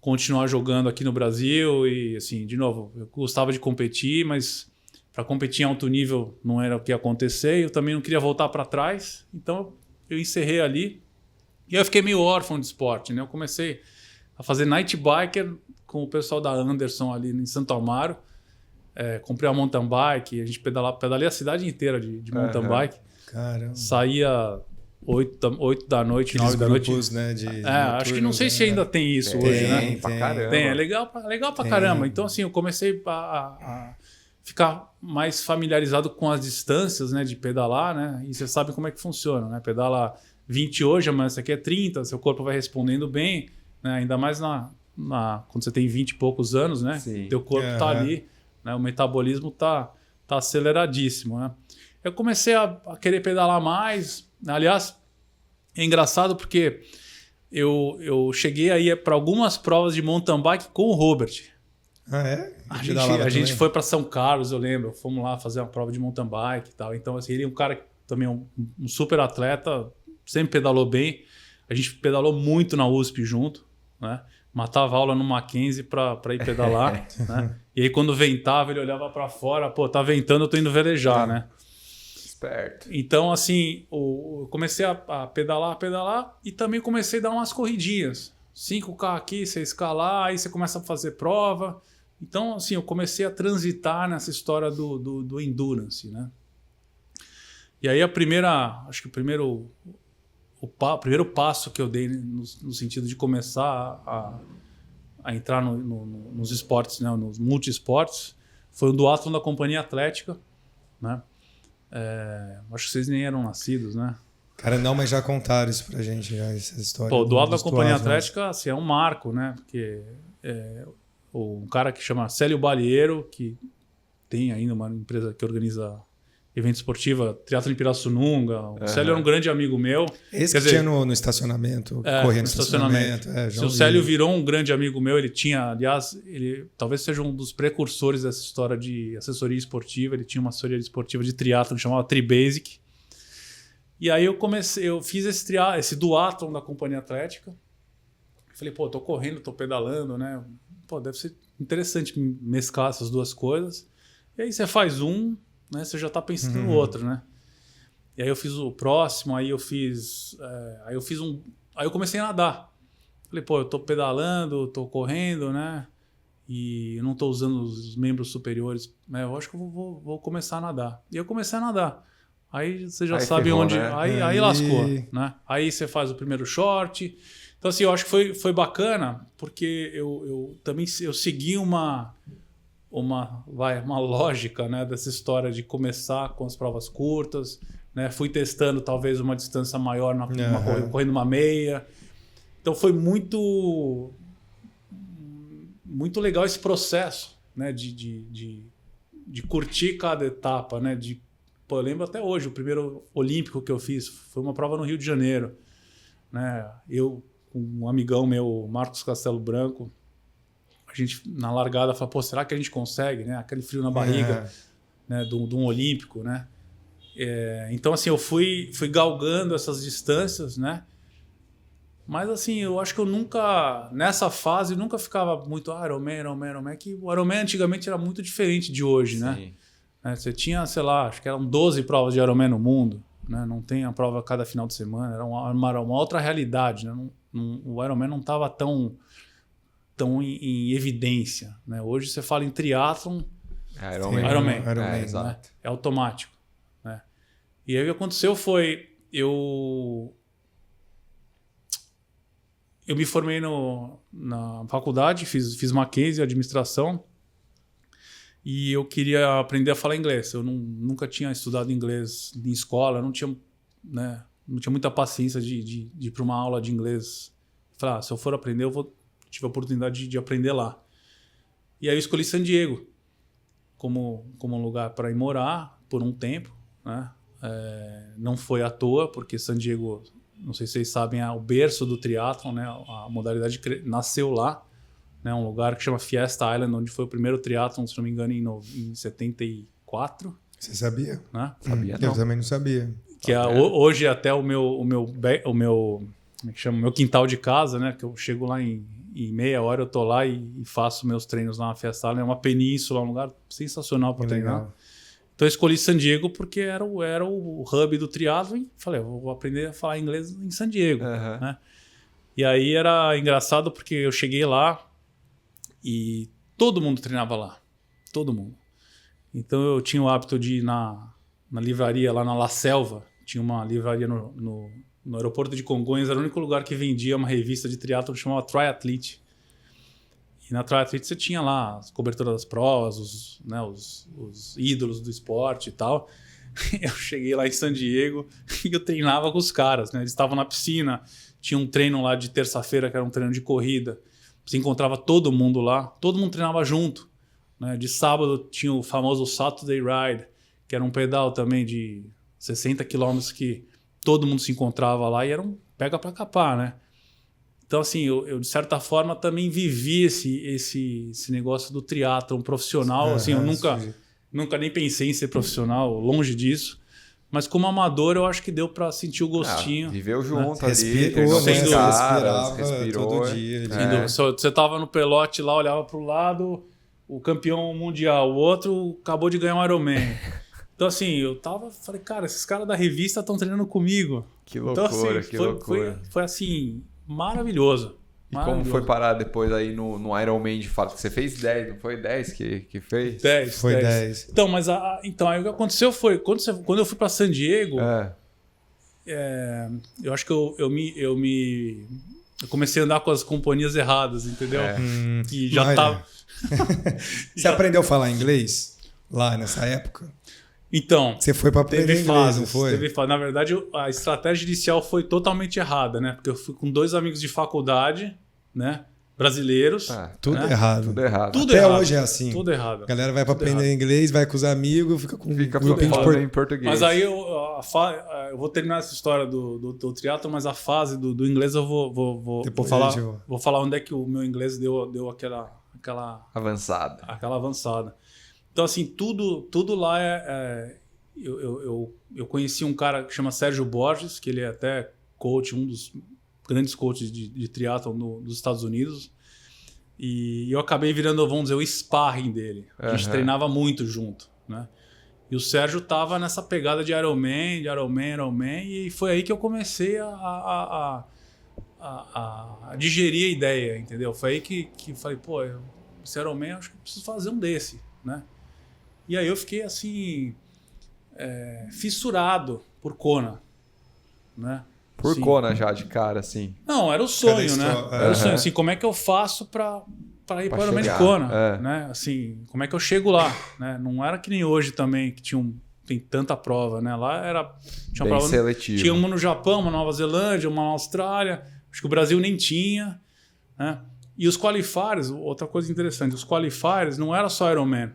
continuar jogando aqui no Brasil e, assim, de novo, eu gostava de competir, mas para competir em alto nível não era o que ia acontecer. Eu também não queria voltar para trás, então eu encerrei ali. E eu fiquei meio órfão de esporte, né? Eu comecei a fazer night biker com o pessoal da Anderson ali em Santo Amaro. Comprei uma mountain bike, a gente pedalei a cidade inteira de mountain bike. Caramba. Saía 8 da noite, Aqueles 9 da noite. grupos, né, acho que não sei se ainda tem isso hoje, né? Tem, pra caramba. Tem, é legal pra caramba. Então, assim, eu comecei a ficar mais familiarizado com as distâncias, né, de pedalar, né? E você sabe como é que funciona, né? Pedala 20 hoje, amanhã você quer 30, seu corpo vai respondendo bem, né? Ainda mais quando você tem 20 e poucos anos, né? Sim. Teu corpo tá ali, né? O metabolismo tá aceleradíssimo, né? Eu comecei a querer pedalar mais. Aliás, é engraçado porque eu cheguei aí para algumas provas de mountain bike com o Robert. Ah, é? A gente foi para São Carlos, eu lembro. Fomos lá fazer uma prova de mountain bike e tal. Então, assim, ele é um cara que também é um super atleta, sempre pedalou bem. A gente pedalou muito na USP junto, né? Matava aula no Mackenzie para ir pedalar. Né? E aí, quando ventava, ele olhava para fora. Pô, tá ventando, eu tô indo velejar, né? Esperto. Então, assim, eu comecei a pedalar e também comecei a dar umas corridinhas. 5K aqui, 6K lá, aí você começa a fazer prova. Então, assim, eu comecei a transitar nessa história do endurance, né? E aí acho que o primeiro passo que eu dei no sentido de começar a entrar nos esportes, né, nos multi-esportes, foi o duatlon da Companhia Atlética, né? Acho que vocês nem eram nascidos, né? Cara, não, mas já contaram isso pra gente, já, essa história. Pô, o duatlon da Companhia Atlética, assim, é um marco, né? Porque um cara que chama Célio Balieiro, que tem ainda uma empresa que organiza evento esportivo, Triatlon em Pirassununga. O Célio era um grande amigo meu. Esse que tinha no estacionamento, correndo no estacionamento. Se o Célio virou um grande amigo meu, ele tinha, aliás, ele talvez seja um dos precursores dessa história de assessoria esportiva. Ele tinha uma assessoria esportiva de triatlon que chamava Tribasic. E aí eu fiz esse duatlon da Companhia Atlética. Falei, pô, tô correndo, tô pedalando, né? Pô, deve ser interessante mesclar essas duas coisas. E aí você faz né? Você já tá pensando no outro, né? E aí eu fiz o próximo, aí eu comecei a nadar. Falei, pô, eu tô pedalando, tô correndo, né? E eu não tô usando os membros superiores, né? Eu acho que eu vou começar a nadar. E eu comecei a nadar. Aí você já sabe ferrou, onde... Né? Aí lascou, né? Aí você faz o primeiro short. Então, assim, eu acho que foi bacana, porque eu também segui uma lógica, né, dessa história de começar com as provas curtas, né? Fui testando talvez uma distância maior correndo uma meia. Então foi muito legal esse processo, né, de curtir cada etapa, né? Eu lembro até hoje, o primeiro olímpico que eu fiz foi uma prova no Rio de Janeiro, né? Eu com um amigão meu, Marcos Castelo Branco, a gente, na largada, falou, pô, será que a gente consegue, né? Aquele frio na barriga, né? de um olímpico, né? Então, assim, eu fui galgando essas distâncias, né? Mas assim, eu acho que eu nunca, nessa fase, nunca ficava muito Ironman, que o Ironman antigamente era muito diferente de hoje, né? Você tinha, sei lá, acho que eram 12 provas de Ironman no mundo, né? Não tem a prova cada final de semana, era uma outra realidade, né? O Ironman não estava tão em evidência, né? Hoje você fala em triatlon, Ironman, né? É automático, né? E aí o que aconteceu foi, eu me formei na faculdade, fiz Mackenzie, administração, e eu queria aprender a falar inglês. Eu nunca tinha estudado inglês em escola, não tinha muita paciência de ir para uma aula de inglês. Falei, se eu for aprender, tive a oportunidade de aprender lá. E aí eu escolhi San Diego como um lugar para ir morar por um tempo, né? Não foi à toa, porque San Diego, não sei se vocês sabem, é o berço do triatlon, né? A modalidade nasceu lá, né? Um lugar que chama Fiesta Island, onde foi o primeiro triatlon, se não me engano, em 74. Você sabia? Né? Sabia, não. Eu também não sabia. Que hoje até o meu como é que chama? Meu quintal de casa, né? Que eu chego lá em meia hora, eu tô lá e faço meus treinos lá na Fiesta Island. É uma península, um lugar sensacional para treinar. Então eu escolhi San Diego porque era o hub do triatlo e falei, eu vou aprender a falar inglês em San Diego. Né? E aí era engraçado porque eu cheguei lá e todo mundo treinava lá. Todo mundo. Então eu tinha o hábito de ir na livraria lá na La Selva. Tinha uma livraria no aeroporto de Congonhas. Era o único lugar que vendia uma revista de triatlo que chamava Triathlete. E na Triathlete você tinha lá as coberturas das provas, os ídolos do esporte e tal. Eu cheguei lá em San Diego e eu treinava com os caras, né? Eles estavam na piscina, tinha um treino lá de terça-feira que era um treino de corrida. Você encontrava todo mundo lá, todo mundo treinava junto, né? De sábado tinha o famoso Saturday Ride, que era um pedal também de 60 quilômetros que todo mundo se encontrava lá e era um pega pra capar, né? Então, assim, eu de certa forma também vivi esse negócio do triatlon profissional. Assim, eu nunca nem pensei em ser profissional, longe disso. Mas como amador, eu acho que deu para sentir o gostinho. Viveu junto ali, respirou todo dia. Você tava no pelote lá, olhava para o lado, o campeão mundial, o outro acabou de ganhar um Ironman. Então, assim, falei, cara, esses caras da revista estão treinando comigo. Que loucura, então, assim, loucura. Foi assim... Maravilhoso. E como foi parar depois aí no Ironman de fato? Você fez 10, não foi 10 que fez? 10. Foi 10. Então, aí o que aconteceu foi, quando eu fui para San Diego, eu acho que eu comecei a andar com as companhias erradas, entendeu? Que já tava... Você aprendeu a falar inglês lá nessa época? Então, você foi para aprender inglês, não foi? Na verdade, a estratégia inicial foi totalmente errada, né? Porque eu fui com 2 amigos de faculdade, né? Brasileiros. Tudo né? errado. Tudo errado. Até errado. Hoje é assim. Tudo errado. A galera vai para aprender inglês, vai com os amigos, fica com um grupinho em português. Mas aí eu vou terminar essa história do triatlo, mas a fase do inglês eu vou falar onde é que o meu inglês deu aquela avançada. Então, assim, tudo lá eu conheci um cara que chama Sérgio Borges, que ele é até coach, um dos grandes coaches de triatlon dos Estados Unidos. E eu acabei virando, vamos dizer, o sparring dele. A gente treinava muito junto, né? E o Sérgio tava nessa pegada de Ironman, e foi aí que eu comecei a digerir a ideia, entendeu? Foi aí que eu falei, pô, esse Ironman, eu acho que eu preciso fazer um desse, né? E aí eu fiquei assim, fissurado por Kona, né? Por Kona já, de cara, assim. Não, era o sonho, né? Era o sonho, assim, como é que eu faço para ir para o Ironman de Kona, né? Assim, como é que eu chego lá, né? Não era que nem hoje também, que tem tanta prova, né? Lá tinha bem prova, seletivo. Tinha uma no Japão, uma na Nova Zelândia, uma na Austrália, acho que o Brasil nem tinha, né? E os qualifiers, outra coisa interessante, os qualifiers não era só Ironman.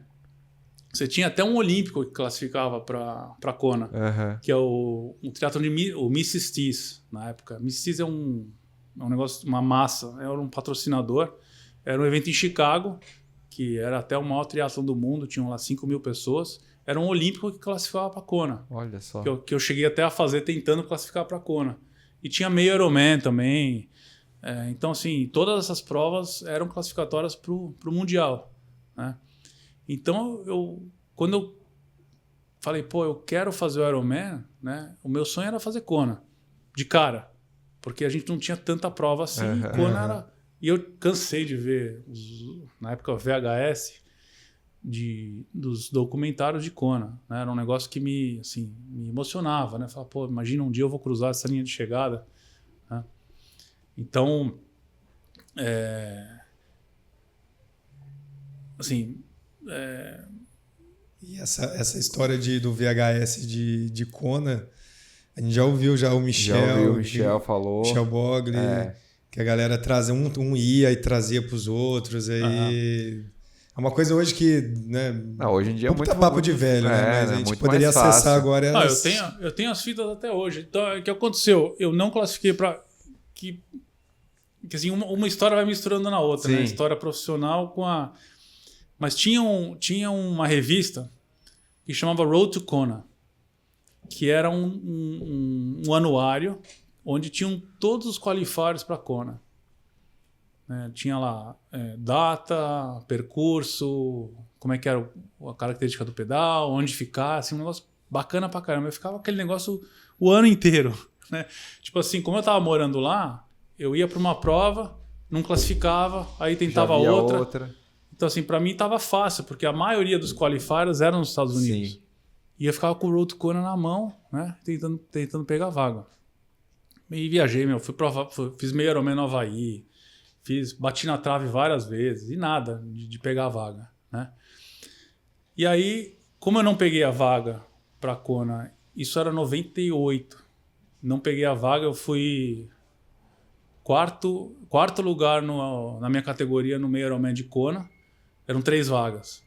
Você tinha até um olímpico que classificava para Kona, que é o triatlon o Mrs. Tees, na época. Mrs. Tees é um negócio, uma massa, era um patrocinador. Era um evento em Chicago, que era até o maior triatlon do mundo, tinham lá 5.000 pessoas. Era um olímpico que classificava para Kona. Olha só. Que eu cheguei até a fazer tentando classificar para Kona. E tinha meio Ironman também. Então, assim, todas essas provas eram classificatórias para o Mundial, né? Então, quando eu falei, pô, eu quero fazer o Ironman, né? O meu sonho era fazer Kona, de cara. Porque a gente não tinha tanta prova assim. Kona era... E eu cansei de ver, na época, VHS, dos documentários de Kona, né? Era um negócio que me emocionava, né? Falava, pô, imagina um dia eu vou cruzar essa linha de chegada, né? Então, E essa história do VHS de Kona, a gente já ouviu o Michel. O Michel falou. Michel Bogli, que a galera trazia, um ia e trazia para os outros. Aí é uma coisa hoje que, né? Hoje em dia é muito papo de velho, né? Mas a gente poderia acessar agora. Eu tenho as fitas até hoje. Então, o que aconteceu? Eu não classifiquei para que assim, uma história vai misturando na outra, né? História profissional com a... Mas tinha uma revista que chamava Road to Kona, que era um anuário onde tinham todos os qualifiers para Kona. Tinha lá data, percurso, como é que era a característica do pedal, onde ficar, assim, um negócio bacana pra caramba. Eu ficava aquele negócio o ano inteiro, né? Tipo assim, como eu tava morando lá, eu ia para uma prova, não classificava, aí tentava outra. Então, assim, para mim tava fácil, porque a maioria dos qualifiers eram nos Estados Unidos. Sim. E eu ficava com o Road to Kona na mão, né? Tentando pegar vaga. E viajei, fiz meio Ironman no Havaí, bati na trave várias vezes, e nada de pegar a vaga, né? E aí, como eu não peguei a vaga para Kona, isso era 98. Não peguei a vaga, eu fui quarto lugar na minha categoria no meio Ironman de Kona. Eram 3 vagas.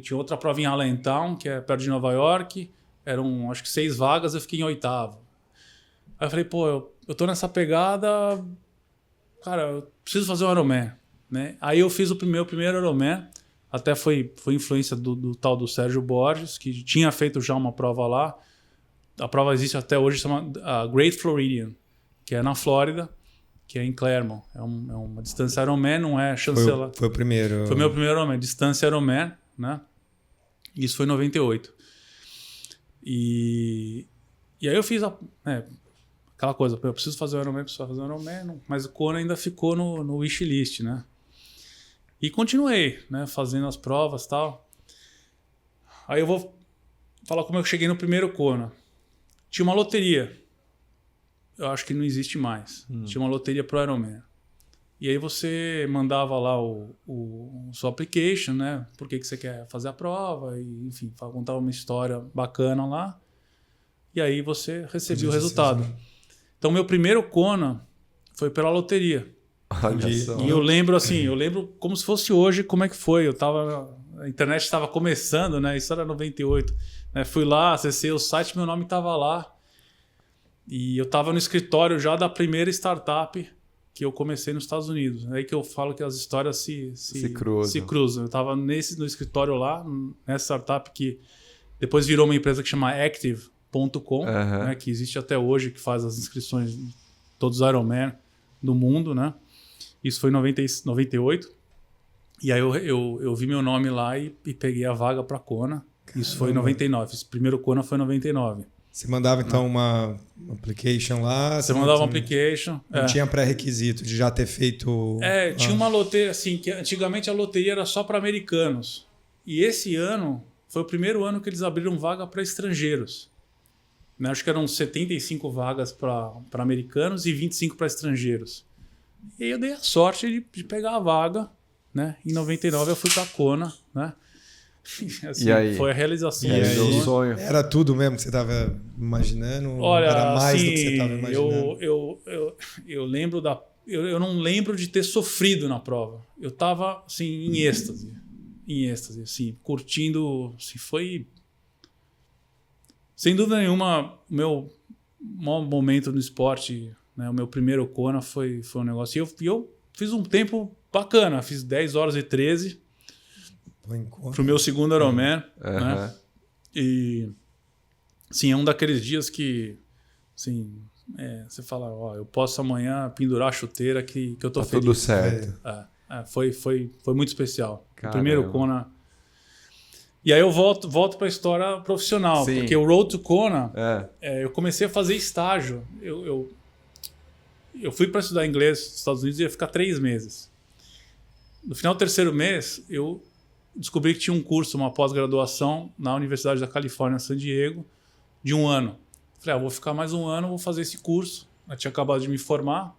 Tinha outra prova em Allentown, que é perto de Nova York. Eram, acho que 6 vagas, eu fiquei em 8º. Aí eu falei, pô, eu tô nessa pegada, cara, eu preciso fazer um Ironman, né? Aí eu fiz o meu primeiro Ironman, até foi influência do tal do Sérgio Borges, que tinha feito já uma prova lá. A prova existe até hoje, chama Great Floridian, que é na Flórida, que é em Claremont. É uma distância Ironman, não é chancelar. Foi o primeiro. Foi meu primeiro Ironman, distância Ironman, né? Isso foi em 98. E aí eu fiz aquela coisa, eu preciso fazer o Ironman, mas o Kona ainda ficou no wishlist, né? E continuei, né? Fazendo as provas e tal. Aí eu vou falar como eu cheguei no primeiro Kona. Tinha uma loteria. Eu acho que não existe mais. Tinha uma loteria pro Ironman. E aí você mandava lá o seu application, né? Por que você quer fazer a prova, e, enfim, contava uma história bacana lá. E aí você recebia o resultado. Então, meu primeiro Kona foi pela loteria. E eu lembro como se fosse hoje, como é que foi. A internet estava começando, né? Isso era 98. Né? Fui lá, acessei o site, meu nome estava lá. E eu estava no escritório já da primeira startup que eu comecei nos Estados Unidos. É aí que eu falo que as histórias se cruzam. Eu estava no escritório lá, nessa startup que depois virou uma empresa que chama Active.com, né, que existe até hoje, que faz as inscrições de todos os Ironman do mundo, né? Isso foi em 98. E aí eu vi meu nome lá e peguei a vaga para Kona. Isso foi em 99. Esse primeiro Kona foi em 99. Você mandava, então, uma application lá? Você mandava uma application. Não tinha pré-requisito de já ter feito... Tinha uma loteria, assim, que antigamente a loteria era só para americanos. E esse ano foi o primeiro ano que eles abriram vaga para estrangeiros. Né? Acho que eram 75 vagas para americanos e 25 para estrangeiros. E aí eu dei a sorte de pegar a vaga, né? Em 99 eu fui para Kona, né? Assim, e aí? Foi a realização. Do sonho. Era tudo mesmo que você estava imaginando? Olha, era mais assim, do que você estava imaginando? Eu lembro eu não lembro de ter sofrido na prova. Eu estava assim, em êxtase, assim, curtindo. Assim, foi, sem dúvida nenhuma, o meu maior momento no esporte, né? O meu primeiro Kona foi um negócio. E eu fiz um tempo bacana, fiz 10 horas e 13 pro meu segundo Ironman, né? E sim, é um daqueles dias que, assim, você fala, ó, eu posso amanhã pendurar a chuteira que eu tô tá feliz. Tudo certo. Foi muito especial. Caramba. O primeiro Kona. E aí eu volto para a história profissional, Sim. porque o Road to Kona, eu comecei a fazer estágio. Eu fui para estudar inglês nos Estados Unidos e ia ficar 3 meses. No final do 3º mês, eu descobri que tinha um curso, uma pós-graduação na Universidade da Califórnia, San Diego, de 1 ano. Falei, vou ficar mais 1 ano, vou fazer esse curso. Eu tinha acabado de me formar.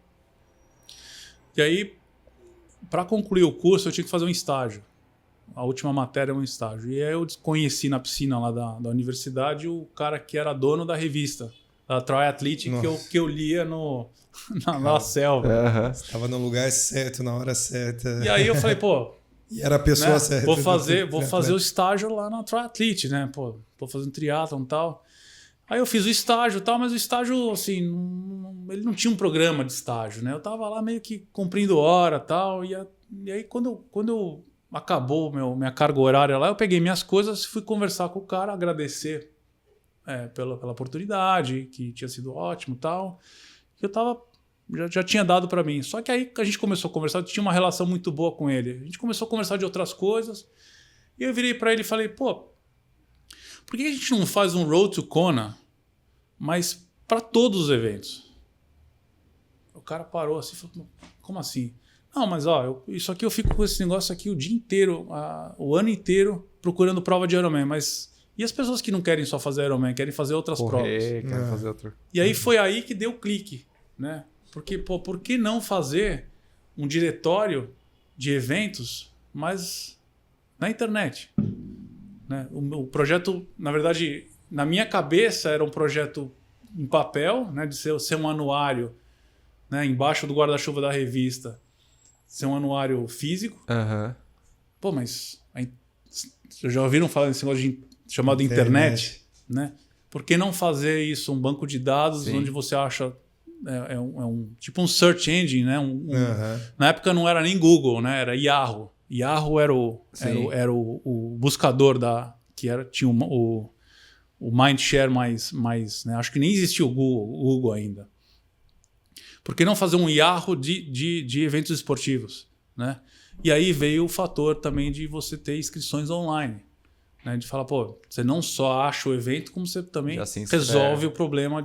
E aí, para concluir o curso, eu tinha que fazer um estágio. A última matéria é um estágio. E aí eu conheci na piscina lá da universidade o cara que era dono da revista, da Triathlete, que eu lia na selva. Uhum. Estava no lugar certo, na hora certa. E aí eu falei, e era a pessoa certa. Vou fazer o estágio lá na Triathlete, né? Tô fazendo triatlon e tal. Aí eu fiz o estágio e tal, mas o estágio, assim, ele não tinha um programa de estágio, né? Eu tava lá meio que cumprindo hora e tal. E aí quando acabou minha carga horária lá, eu peguei minhas coisas, fui conversar com o cara, agradecer pela oportunidade, que tinha sido ótimo e tal. Eu já tinha dado para mim. Só que aí a gente começou a conversar, eu tinha uma relação muito boa com ele. A gente começou a conversar de outras coisas. E eu virei para ele e falei, por que a gente não faz um Road to Kona, mas para todos os eventos? O cara parou assim e falou, como assim? Não, mas isso aqui eu fico com esse negócio aqui o dia inteiro, o ano inteiro, procurando prova de Ironman, mas e as pessoas que não querem só fazer Ironman, querem fazer outras provas? Querem fazer outro. E aí foi aí que deu o clique, né? Porque, por que não fazer um diretório de eventos, mas na internet? Né? O projeto, na verdade, na minha cabeça era um projeto em papel, né? De ser um anuário, né? Embaixo do guarda-chuva da revista, ser um anuário físico. Uhum. Mas já ouviram falar desse negócio chamado internet, né? Por que não fazer isso, um banco de dados, sim, onde você acha tipo um search engine, né? Na época não era nem Google, né? Era Yahoo. Yahoo era o buscador tinha o mindshare mais né? Acho que nem existia o Google ainda. Por que não fazer um Yahoo de eventos esportivos, né? E aí veio o fator também de você ter inscrições online, né? De falar, você não só acha o evento, como você também resolve o problema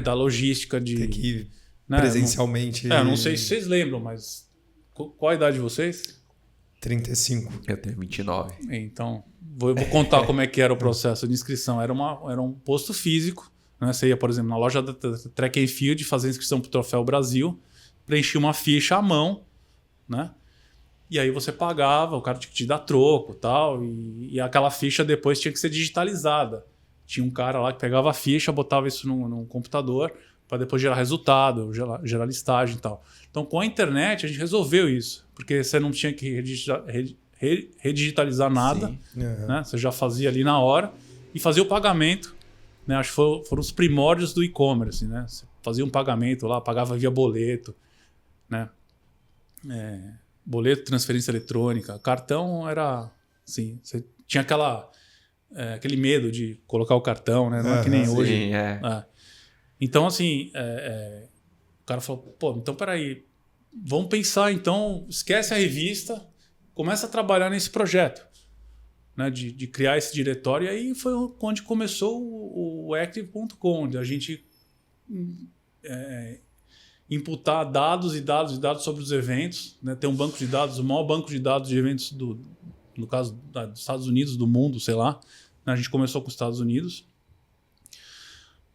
da logística tem que ir presencialmente. Não sei se vocês lembram, mas qual a idade de vocês? 35. Eu tenho 29. Então, vou contar como é que era o processo de inscrição. Era um posto físico, né? Você ia, por exemplo, na loja da Track and Field fazer inscrição para o Troféu Brasil, preenchia uma ficha à mão, né? E aí você pagava, o cara tinha que te dar troco tal, e aquela ficha depois tinha que ser digitalizada. Tinha um cara lá que pegava a ficha, botava isso num computador para depois gerar resultado, gerar listagem e tal. Então, com a internet, a gente resolveu isso, porque você não tinha que redigitalizar nada, né? Você já fazia ali na hora e fazia o pagamento, né? Acho que foram os primórdios do e-commerce, né? Você fazia um pagamento lá, pagava via boleto, né? Boleto, transferência eletrônica, cartão era assim, você tinha aquele medo de colocar o cartão, né? Não é que nem hoje. Sim, Então, assim, o cara falou, então peraí, vamos pensar então, esquece a revista, começa a trabalhar nesse projeto, né? De criar esse diretório. E aí foi onde começou o Active.com, onde a gente imputar dados e dados e dados sobre os eventos, né? Ter um banco de dados, o maior banco de dados de eventos no caso dos Estados Unidos, do mundo, sei lá. A gente começou com os Estados Unidos.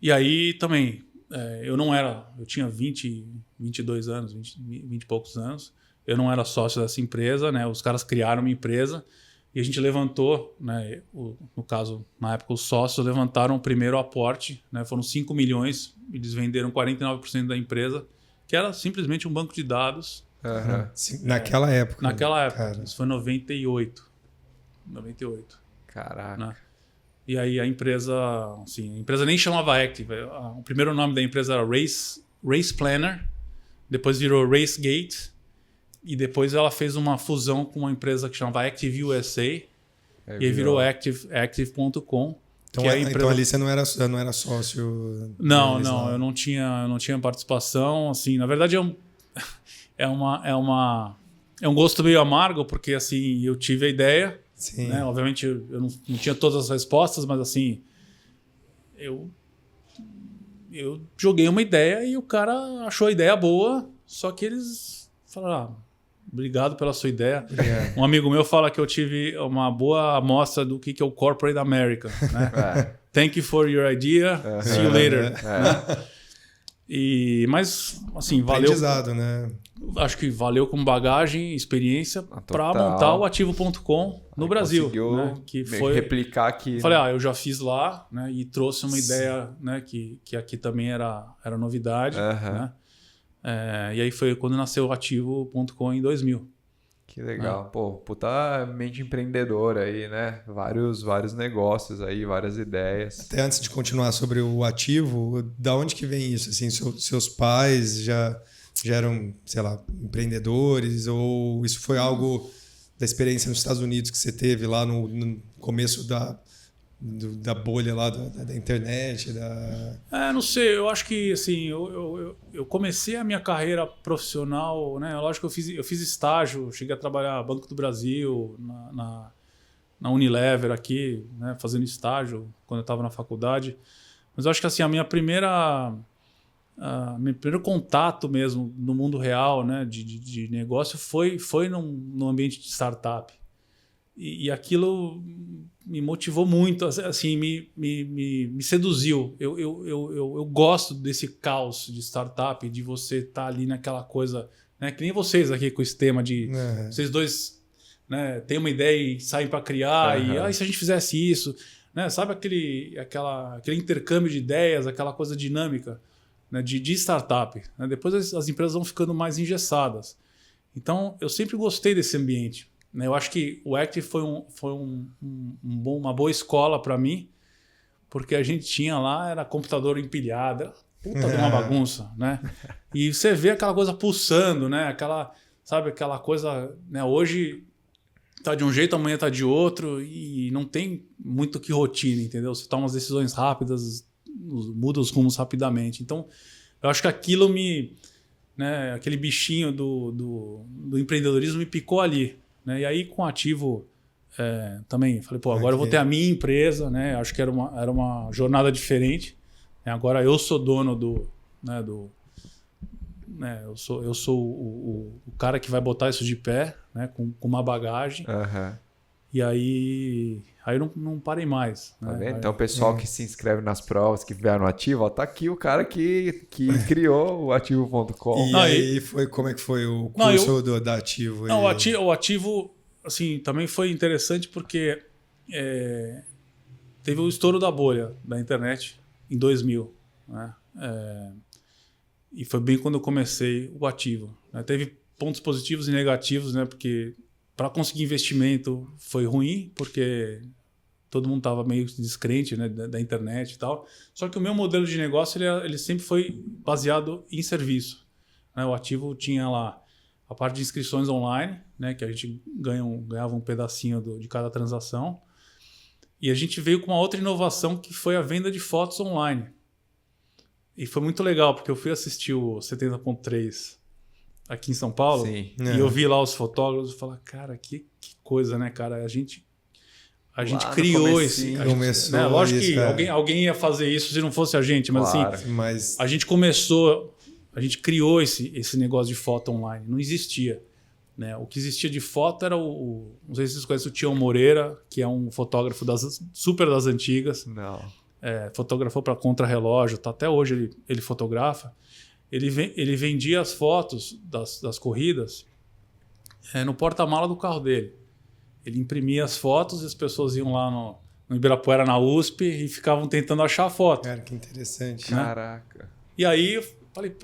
E aí também, eu tinha 22 anos, 20 e poucos anos. Eu não era sócio dessa empresa, né? Os caras criaram uma empresa e a gente levantou, né? No caso, na época, os sócios levantaram o primeiro aporte, né? Foram 5 milhões, eles venderam 49% da empresa, que era simplesmente um banco de dados. Naquela época. Naquela época. Cara. Isso foi em 98. Caraca. Né? E aí a empresa nem chamava Active. O primeiro nome da empresa era Race Planner, depois virou RaceGate, e depois ela fez uma fusão com uma empresa que chamava Active USA, e aí virou Active.com. Então ali você não era sócio? Não, eu não tinha participação. Assim, na verdade é um gosto meio amargo, porque assim, eu tive a ideia. Sim. Né? Obviamente eu não tinha todas as respostas, mas assim, eu joguei uma ideia e o cara achou a ideia boa, só que eles falaram, obrigado pela sua ideia. Yeah. Um amigo meu fala que eu tive uma boa amostra do que é o Corporate America. Né? Thank you for your idea, see you later. Né? Mas, assim, valeu. Aprendizado, né? Acho que valeu como bagagem, experiência para montar o Ativo.com no Brasil. Né? Que foi replicar aqui. Falei, eu já fiz lá, né? E trouxe uma ideia, né? Que aqui também era novidade. Né? E aí foi quando nasceu o Ativo.com em 2000. Que legal. Pô, puta mente empreendedora aí, né? Vários negócios aí, várias ideias. Até antes de continuar sobre o Ativo, da onde que vem isso? Assim, seus pais já eram, sei lá, empreendedores, ou isso foi algo da experiência nos Estados Unidos que você teve lá no começo da bolha lá da internet? Não sei, eu acho que assim, eu comecei a minha carreira profissional, né? Lógico que eu fiz estágio, cheguei a trabalhar no Banco do Brasil, na Unilever aqui, né? Fazendo estágio quando eu estava na faculdade. Mas eu acho que assim, meu primeiro contato mesmo no mundo real, né, de negócio foi num ambiente de startup. E aquilo me motivou muito, assim, me seduziu. Eu gosto desse caos de startup, de você estar ali naquela coisa, né, que nem vocês aqui com esse tema de vocês dois, né, têm uma ideia e saem para criar, e se a gente fizesse isso, né, sabe aquele intercâmbio de ideias, aquela coisa dinâmica, né, de startup. Né? Depois as empresas vão ficando mais engessadas. Então, eu sempre gostei desse ambiente. Né? Eu acho que o Active foi uma boa escola para mim, porque a gente tinha lá, era computador empilhado, era puta de uma bagunça. Né? E você vê aquela coisa pulsando, né? Aquela coisa... Né? Hoje tá de um jeito, amanhã tá de outro, e não tem muito que rotina, entendeu? Você toma as decisões rápidas, muda os rumos rapidamente. Então, eu acho que aquilo né, aquele bichinho do empreendedorismo me picou ali. Né? E aí, com o Ativo, também falei, agora eu vou ter a minha empresa, né? Acho que era uma jornada diferente. Agora eu sou dono eu sou o cara que vai botar isso de pé, né? Com uma bagagem. E aí eu não parei mais. Tá né? vendo? Então, o pessoal que se inscreve nas provas, que vier no Ativo, tá aqui o cara que criou o Ativo.com. E aí como é que foi o curso da Ativo? Não, o Ativo, assim, também foi interessante porque teve o estouro da bolha da internet em 2000. Né? E foi bem quando eu comecei o Ativo. Né? Teve pontos positivos e negativos, né? Porque para conseguir investimento foi ruim, porque todo mundo estava meio descrente, né, da internet e tal. Só que o meu modelo de negócio ele sempre foi baseado em serviço. Né? O Ativo tinha lá a parte de inscrições online, né, que a gente ganhava um pedacinho de cada transação. E a gente veio com uma outra inovação que foi a venda de fotos online. E foi muito legal, porque eu fui assistir o 70.3 aqui em São Paulo. Sim. E eu vi lá os fotógrafos e falei, cara, que coisa, né, cara? A gente criou esse... Começou né? Lógico que alguém ia fazer isso se não fosse a gente, mas claro. Assim, a gente começou, a gente criou esse negócio de foto online. Não existia. Né? O que existia de foto era não sei se vocês conhecem o Tião Moreira, que é um fotógrafo super das antigas. Não. Fotografou para contrarrelógio, tá? Até hoje ele fotografa. Ele vendia as fotos das corridas no porta-mala do carro dele. Ele imprimia as fotos e as pessoas iam lá no Ibirapuera, na USP, e ficavam tentando achar a foto. Cara, que interessante. Né? Caraca. E aí eu falei,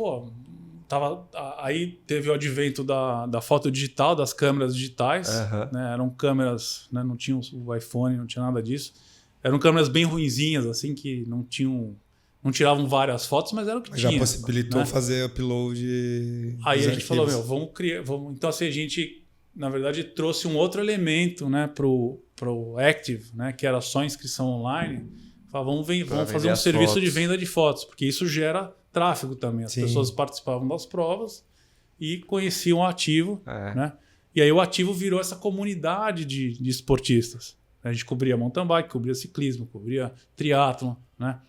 aí teve o advento da foto digital, das câmeras digitais. Né? Eram câmeras, né? Não tinha o iPhone, não tinha nada disso. Eram câmeras bem ruinzinhas, assim, que não tiravam várias fotos, mas era o que tinha. Já possibilitou, né, fazer upload. Aí a gente falou, vamos criar. Então, assim, a gente, na verdade, trouxe um outro elemento, né, pro Active, né, que era só inscrição online. Falava, vamos fazer um serviço fotos. De venda de fotos, porque isso gera tráfego também. As pessoas participavam das provas e conheciam o Ativo, né? E aí o Ativo virou essa comunidade de esportistas. A gente cobria mountain bike, cobria ciclismo, cobria triatlon, né?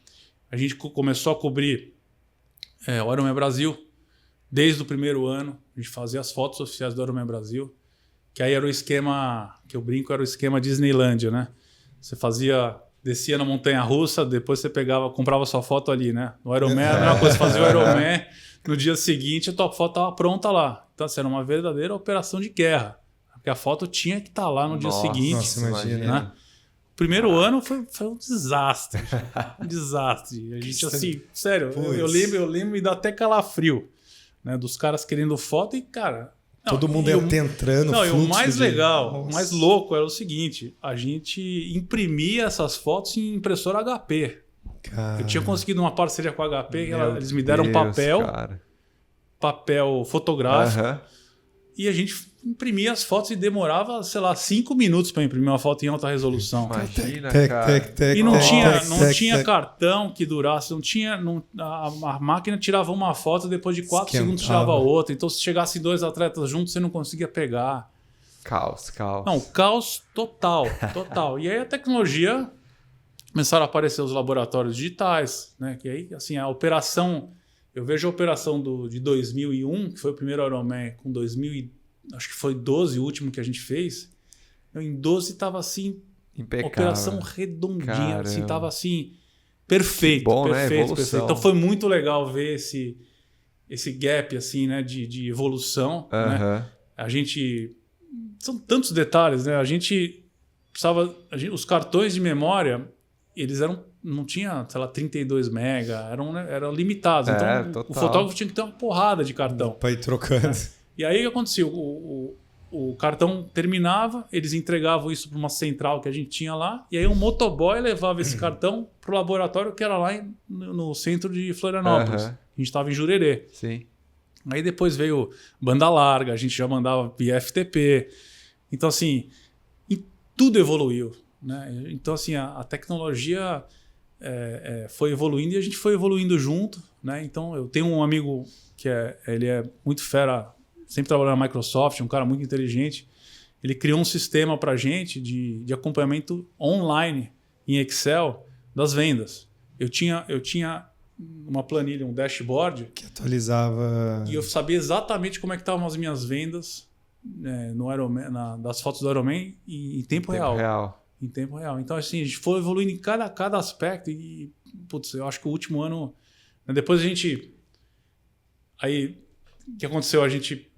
A gente começou a cobrir o Ironman Brasil desde o primeiro ano. A gente fazia as fotos oficiais do Ironman Brasil, que aí era o esquema, que eu brinco, era o esquema Disneylândia, né? Você descia na montanha-russa, depois você comprava sua foto ali, né? No Ironman, a mesma coisa, fazia o Ironman, no dia seguinte a tua foto estava pronta lá. Então, assim, era uma verdadeira operação de guerra, porque a foto tinha que estar lá no dia seguinte. Nossa, imagina. Né? O primeiro ano foi um desastre. Um desastre. A gente, assim, sério, eu lembro e dá até calafrio, né? Dos caras querendo foto e, cara... Todo mundo entrando. Não, e o mais legal, o mais louco era o seguinte: a gente imprimia essas fotos em impressora HP. Cara, eu tinha conseguido uma parceria com a HP, eles me deram papel fotográfico, e a gente imprimia as fotos e demorava, sei lá, 5 minutos para imprimir uma foto em alta resolução. Imagina, cara. E não tinha cartão que durasse, a máquina tirava uma foto, depois de 4 segundos tirava outra. Então, se chegassem 2 atletas juntos, você não conseguia pegar. Caos. Não, caos total. E aí a tecnologia, começaram a aparecer os laboratórios digitais, né? Que aí, assim, a operação... Eu vejo a operação de 2001, que foi o primeiro Ironman, com 2000, acho que foi 12 o último que a gente fez. Em 12 estava assim, impecável. Operação redondinha, assim, estava assim, perfeito. Bom, perfeito, né? Evolução. Então foi muito legal ver esse gap assim, né, de evolução. Né? A gente... São tantos detalhes, né? A gente precisava... os cartões de memória, eles não tinha, sei lá, 32 mega, eram limitados. Então, o fotógrafo tinha que ter uma porrada de cartão. Para ir trocando. E aí o que acontecia? O cartão terminava, eles entregavam isso para uma central que a gente tinha lá, e aí um motoboy levava esse cartão para o laboratório que era lá no centro de Florianópolis. A gente estava em Jurerê. Sim. Aí depois veio banda larga, a gente já mandava via FTP. Então, assim, e tudo evoluiu. Né? Então, assim, a tecnologia... foi evoluindo e a gente foi evoluindo junto, né? Então eu tenho um amigo que ele é muito fera, sempre trabalhou na Microsoft, um cara muito inteligente. Ele criou um sistema para a gente de acompanhamento online em Excel das vendas. Eu tinha uma planilha, um dashboard que atualizava e eu sabia exatamente como é que estavam as minhas vendas no Ironman, das fotos do Ironman em tempo real. Em tempo real. Então, assim, a gente foi evoluindo em cada aspecto e, putz, eu acho que o último ano... Né, depois a gente... Aí, o que aconteceu? A gente...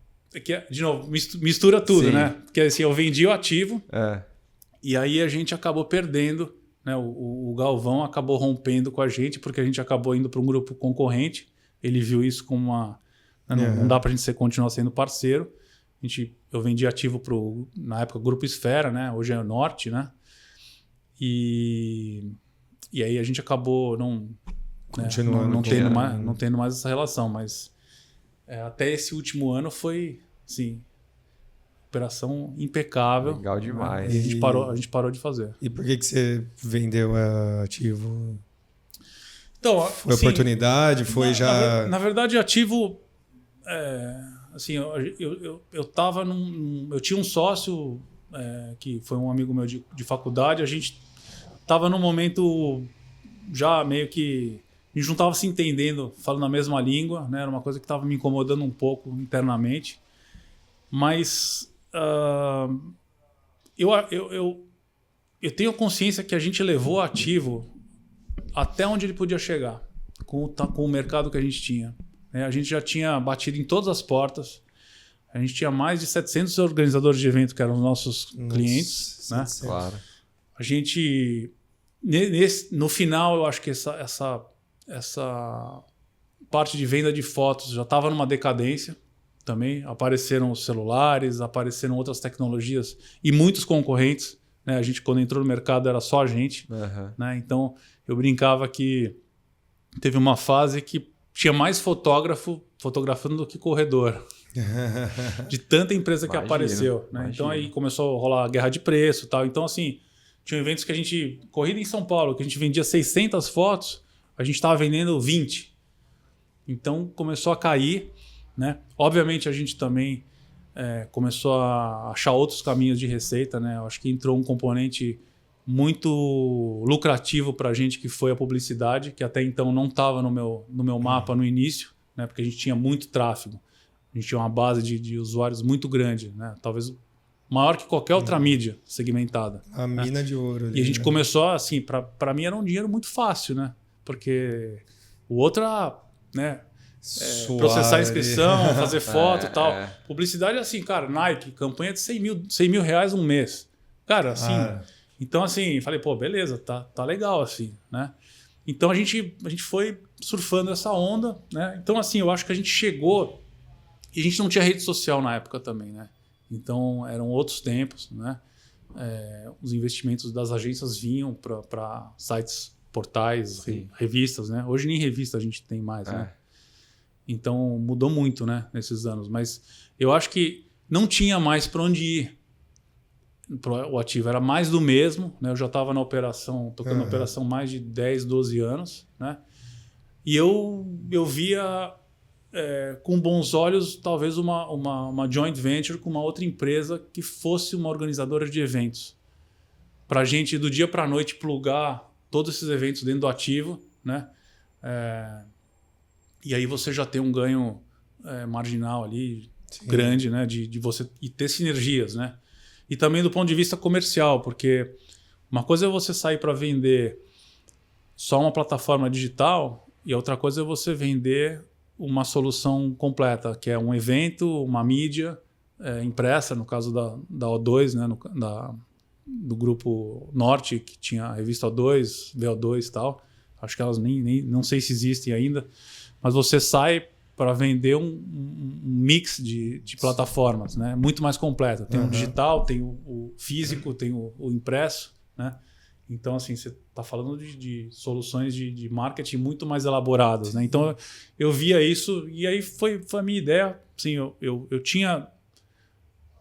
de novo, mistura tudo, né? Porque, assim, eu vendi o Ativo e aí a gente acabou perdendo, né? O Galvão acabou rompendo com a gente porque a gente acabou indo para um grupo concorrente. Ele viu isso como uma... Né, não dá para a gente continuar sendo parceiro. Eu vendi Ativo na época, Grupo Esfera, né? Hoje é o Norte, né? E aí a gente acabou não tendo mais essa relação, mas até esse último ano foi, assim, operação impecável. Legal demais. Né? E a gente parou de fazer. E por que você vendeu Ativo? Então, foi assim, oportunidade? Foi na verdade, Ativo... assim, eu tava eu tinha um sócio... que foi um amigo meu de faculdade, a gente estava num momento já meio que... A gente não estava se entendendo, falando a mesma língua, né? Era uma coisa que estava me incomodando um pouco internamente. Mas eu tenho consciência que a gente levou o Ativo até onde ele podia chegar, com o mercado que a gente tinha. A gente já tinha batido em todas as portas. A gente tinha mais de 700 organizadores de evento que eram os nossos clientes. Né? Claro. A gente, no final, eu acho que essa parte de venda de fotos já estava numa decadência também. Apareceram os celulares, apareceram outras tecnologias e muitos concorrentes. Né? A gente, quando entrou no mercado, era só a gente. Né? Então, eu brincava que teve uma fase que tinha mais fotógrafo fotografando do que corredor. De tanta empresa que apareceu. Né? Então aí começou a rolar a guerra de preço e tal. Então, assim, Tinha eventos que a gente... Corrida em São Paulo, que a gente vendia 600 fotos, a gente estava vendendo 20. Então começou a cair, né? Obviamente a gente também começou a achar outros caminhos de receita, né? Eu acho que entrou um componente muito lucrativo para a gente, que foi a publicidade, que até então não estava no meu mapa no início, né? Porque a gente tinha muito tráfego. A gente tinha uma base de usuários muito grande, né? Talvez maior que qualquer outra mídia segmentada. A mina de ouro. Ali, e a gente começou assim, para mim era um dinheiro muito fácil, né? Porque o outro era, né? Processar a inscrição, fazer foto e tal. Publicidade é assim, cara, Nike, campanha de 100 mil reais um mês. Cara, assim... Então, assim, falei, pô, beleza, tá legal, assim, né? Então, a gente foi surfando essa onda, né? Então, assim, eu acho que a gente chegou... E a gente não tinha rede social na época também, né? Então, eram outros tempos, né? Os investimentos das agências vinham para sites, portais, revistas, né? Hoje nem revista a gente tem mais, né? Então, mudou muito, né? Nesses anos. Mas eu acho que não tinha mais para onde ir. O ativo era mais do mesmo, né? Eu já estava na operação, tocando na operação mais de 10, 12 anos, né? E eu via com bons olhos talvez uma joint venture com uma outra empresa que fosse uma organizadora de eventos. Para a gente, do dia para a noite, plugar todos esses eventos dentro do ativo, né? E aí você já tem um ganho marginal ali, grande, né? De você e ter sinergias, né? E também do ponto de vista comercial, porque uma coisa é você sair para vender só uma plataforma digital e a outra coisa é você vender uma solução completa, que é um evento, uma mídia impressa, no caso da O2, né, do grupo Norte, que tinha a revista O2, VO2 e tal. Acho que elas nem não sei se existem ainda, mas você sai para vender um mix de plataformas, né? Muito mais completa. Tem o digital, tem o físico, tem o impresso, né? Então, assim, você está falando de soluções de marketing muito mais elaboradas, né? Então, eu via isso e aí foi a minha ideia. Assim, eu tinha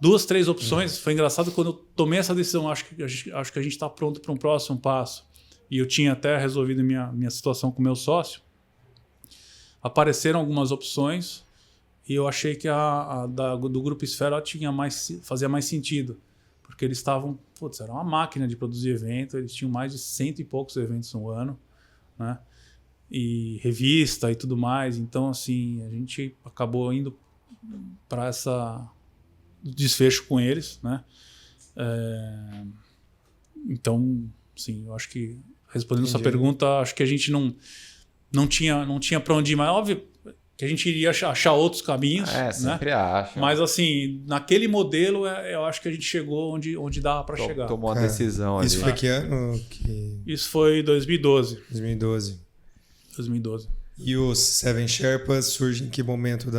2, 3 opções. Foi engraçado quando eu tomei essa decisão. Acho que a gente está pronto para um próximo passo. E eu tinha até resolvido minha situação com o meu sócio. Apareceram algumas opções e eu achei que do Grupo Esfera fazia mais sentido. Porque eles estavam... era uma máquina de produzir evento. Eles tinham mais de 100 e poucos eventos no ano, né? E revista e tudo mais. Então, assim, a gente acabou indo para essa desfecho com eles, né? Então, sim, eu acho que respondendo essa pergunta, acho que a gente não tinha para onde ir, mas óbvio que a gente iria achar outros caminhos. Sempre né? acha. Mas assim, naquele modelo, eu acho que a gente chegou onde dava para chegar. Tomou uma decisão ali. Isso foi que ano? Isso foi 2012. 2012. E os Seven Sherpas surgem em que momento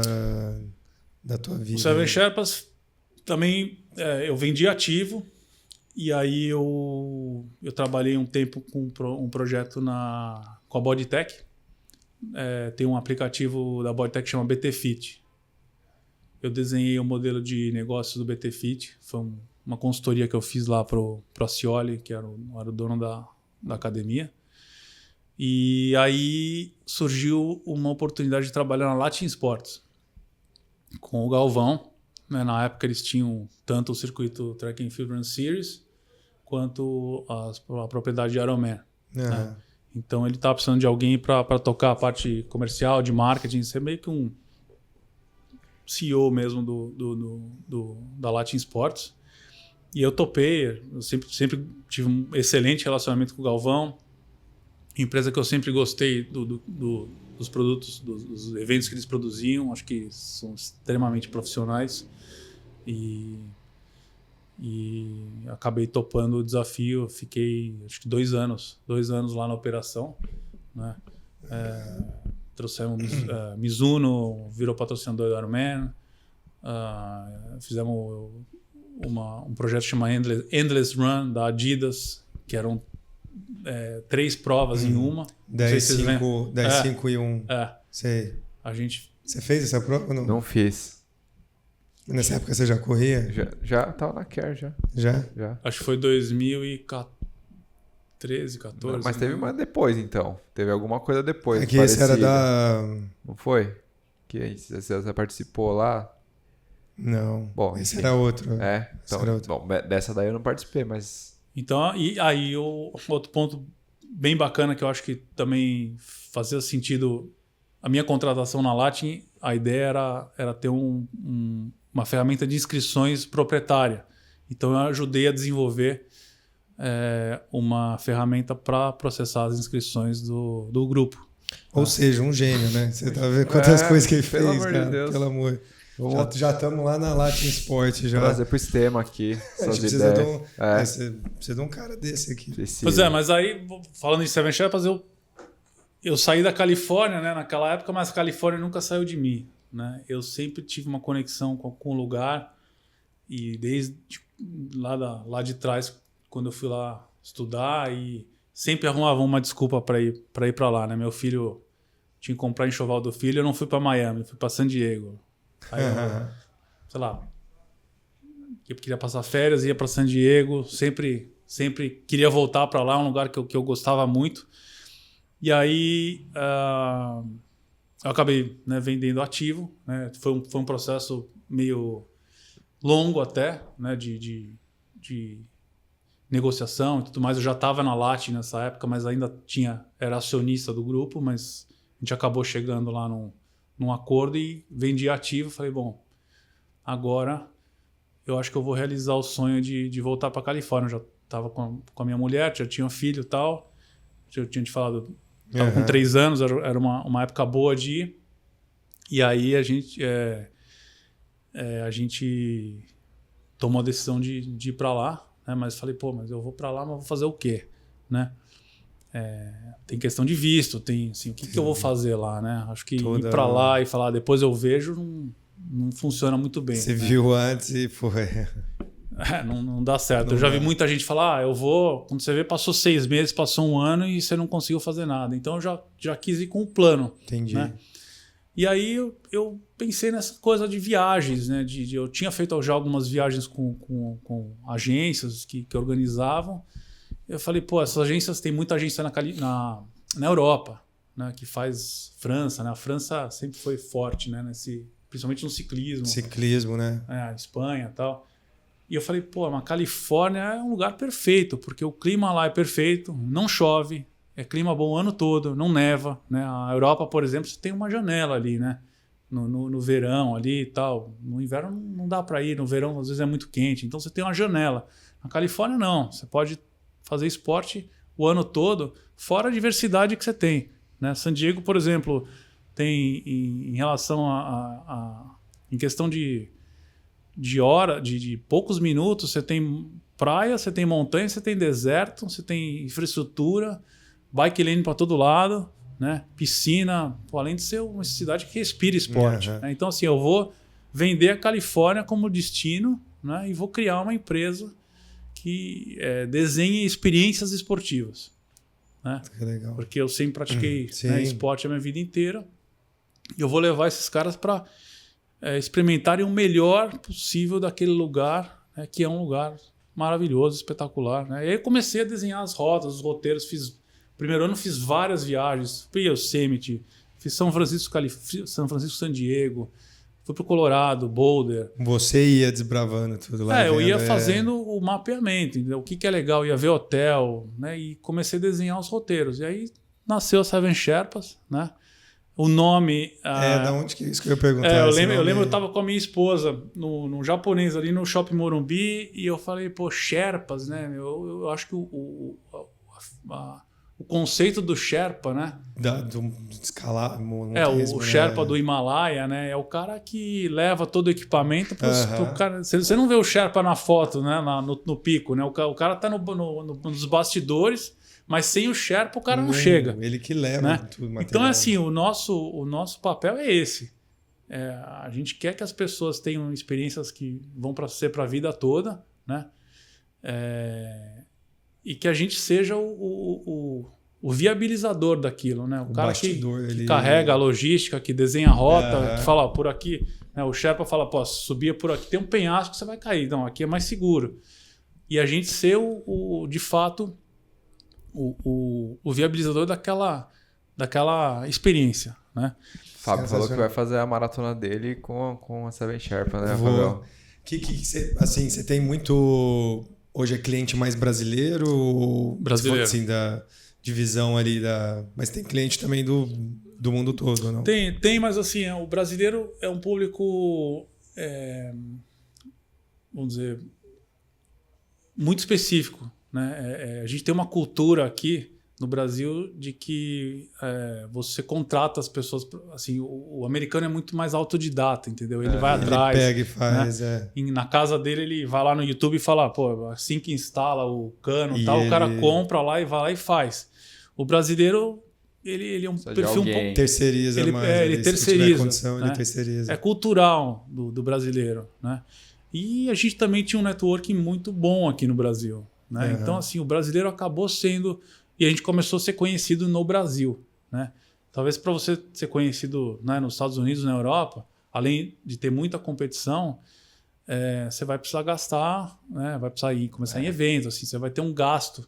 da tua vida? Os Seven Sherpas também eu vendi ativo. E aí eu trabalhei um tempo com um projeto com a Bodytech. Tem um aplicativo da Bodytech que chama BT Fit. Eu desenhei o modelo de negócio do BT Fit. Foi uma consultoria que eu fiz lá para o Acioli, que era o dono da academia. E aí surgiu uma oportunidade de trabalhar na Latin Sports com o Galvão. Né? Na época eles tinham tanto o circuito Track and Field Run Series quanto a propriedade de Ironman. Né? Então ele estava precisando de alguém para tocar a parte comercial, de marketing, ser meio que um CEO mesmo da Latin Sports. E eu topei, eu sempre tive um excelente relacionamento com o Galvão, empresa que eu sempre gostei dos produtos, dos eventos que eles produziam, acho que são extremamente profissionais. E acabei topando o desafio, fiquei acho que 2 anos lá na operação, né? Trouxemos Mizuno, virou patrocinador do Ironman, fizemos um projeto chamado Endless Run da Adidas, que eram 3 provas em uma. 10, 5 e 1. Sei. Você fez essa prova ou não? Não fiz. Nessa época você já corria? Já tava na Care, já. Já? Acho que foi 2014. 13, 14. Mas teve uma depois, então. Teve alguma coisa depois. É que esse era da... Não foi? Que você participou lá? Não. Bom, esse era outro. Então, bom, dessa daí eu não participei, mas... Então, e aí outro ponto bem bacana que eu acho que também fazia sentido... A minha contratação na Latin, a ideia era ter uma ferramenta de inscrições proprietária. Então, eu ajudei a desenvolver uma ferramenta para processar as inscrições do grupo. Ou seja, um gênio, né? Você tá vendo quantas coisas que ele fez, pelo amor cara. De Deus. Pelo amor. Já estamos lá na Latin Sport. Já. Trazer pro sistema aqui. A gente precisa de um cara desse aqui. Precisa. Pois é, mas aí, falando em Seven Sherpas, eu saí da Califórnia, né, naquela época, mas a Califórnia nunca saiu de mim. Né? Eu sempre tive uma conexão com o lugar e desde lá de trás, quando eu fui lá estudar, e sempre arrumava uma desculpa para ir para lá. Né? Meu filho tinha que comprar enxoval do filho, eu não fui para Miami, fui para San Diego. Aí eu, sei lá, eu queria passar férias, ia para San Diego, sempre queria voltar para lá, um lugar que eu gostava muito. E aí eu acabei, né, vendendo ativo. Né? Foi um processo meio longo até, né, de negociação e tudo mais. Eu já estava na Latin nessa época, mas ainda era acionista do grupo, mas a gente acabou chegando lá num acordo e vendi ativo. Falei, bom, agora eu acho que eu vou realizar o sonho de voltar para a Califórnia. Eu já estava com a minha mulher, já tinha um filho e tal. Eu tinha te falado... Estava com 3 anos, era uma época boa de ir. E aí a gente tomou a decisão de ir para lá. Né? Mas falei, mas eu vou para lá, mas vou fazer o quê? Né? Tem questão de visto, tem assim, o que eu vou fazer lá? Né? Acho que ir para lá e falar, depois eu vejo, não funciona muito bem. Você né? viu antes e foi... não dá certo. Eu já vi muita gente falar, eu vou... Quando você vê, passou 6 meses, passou 1 ano e você não conseguiu fazer nada. Então, eu já quis ir com o plano. Entendi. Né? E aí, eu pensei nessa coisa de viagens. Né? Eu tinha feito já algumas viagens com agências que organizavam. Eu falei, essas agências... Tem muita agência na Europa, né? Que faz França. Né? A França sempre foi forte, né? Principalmente no ciclismo. Ciclismo, né? Espanha e tal. E eu falei, a Califórnia é um lugar perfeito, porque o clima lá é perfeito, não chove, é clima bom o ano todo, não neva. Né? A Europa, por exemplo, você tem uma janela ali, né? No verão ali e tal. No inverno não dá para ir, no verão às vezes é muito quente, então você tem uma janela. Na Califórnia não, você pode fazer esporte o ano todo, fora a diversidade que você tem. Né? San Diego, por exemplo, tem em relação em questão de poucos minutos, você tem praia, você tem montanha, você tem deserto, você tem infraestrutura, bike lane para todo lado, né? Piscina, além de ser uma cidade que respira esporte. Né? Então, assim, eu vou vender a Califórnia como destino, né? E vou criar uma empresa que desenhe experiências esportivas. Né? Que legal. Porque eu sempre pratiquei esporte a minha vida inteira. E eu vou levar esses caras para... experimentarem o melhor possível daquele lugar, né, que é um lugar maravilhoso, espetacular. Né? E aí eu comecei a desenhar as rotas, os roteiros. Primeiro ano fiz várias viagens. Fui Yosemite, fiz São Francisco, San Diego, fui para o Colorado, Boulder. Você ia desbravando tudo lá. Eu ia fazendo o mapeamento, entendeu? O que é legal, ia ver hotel, né? E comecei a desenhar os roteiros. E aí nasceu a Seven Sherpas, né? O nome... da onde que é isso que eu ia perguntar? Eu lembro, eu estava com a minha esposa no japonês ali no Shopping Morumbi e eu falei, Sherpas, né? Eu acho que o conceito do Sherpa, né? Do escalar... o Sherpa do Himalaia, né? É o cara que leva todo o equipamento pro cara... Você não vê o Sherpa na foto, né? No pico, né? O cara tá nos bastidores... Mas sem o Sherpa o cara não chega. Ele que leva, né? Tudo material. Então, assim, o nosso papel é esse. A gente quer que as pessoas tenham experiências que vão ser para a vida toda, né? E que a gente seja o viabilizador daquilo, né? O cara que carrega a logística, que desenha a rota, que fala, por aqui... Né? O Sherpa fala, subia por aqui, tem um penhasco, você vai cair. Não, aqui é mais seguro. E a gente ser de fato... o viabilizador daquela experiência, né? Fábio falou que vai fazer a maratona dele com a Seven Sherpa, né, Fábio? Você tem muito... Hoje é cliente mais brasileiro? Brasileiro. Assim, da divisão ali da... Mas tem cliente também do mundo todo, não? Tem, mas assim, o brasileiro é um público, vamos dizer, muito específico, né? A gente tem uma cultura aqui no Brasil de que você contrata as pessoas, assim, o americano é muito mais autodidata, entendeu? Ele vai atrás. Ele pega e faz, né? Na casa dele, ele vai lá no YouTube e fala, pô, assim que instala o cano e tal, o cara compra lá e vai lá e faz. O brasileiro, ele é um perfil um pouco... Terceiriza mais. Ele terceiriza. Condição, né? Ele terceiriza. É cultural do brasileiro, né? E a gente também tinha um networking muito bom aqui no Brasil, né? Uhum. Então, assim, o brasileiro acabou sendo... E a gente começou a ser conhecido no Brasil, né? Talvez para você ser conhecido, né, nos Estados Unidos, na Europa, além de ter muita competição, você vai precisar gastar, né? Vai precisar começar em eventos, assim, você vai ter um gasto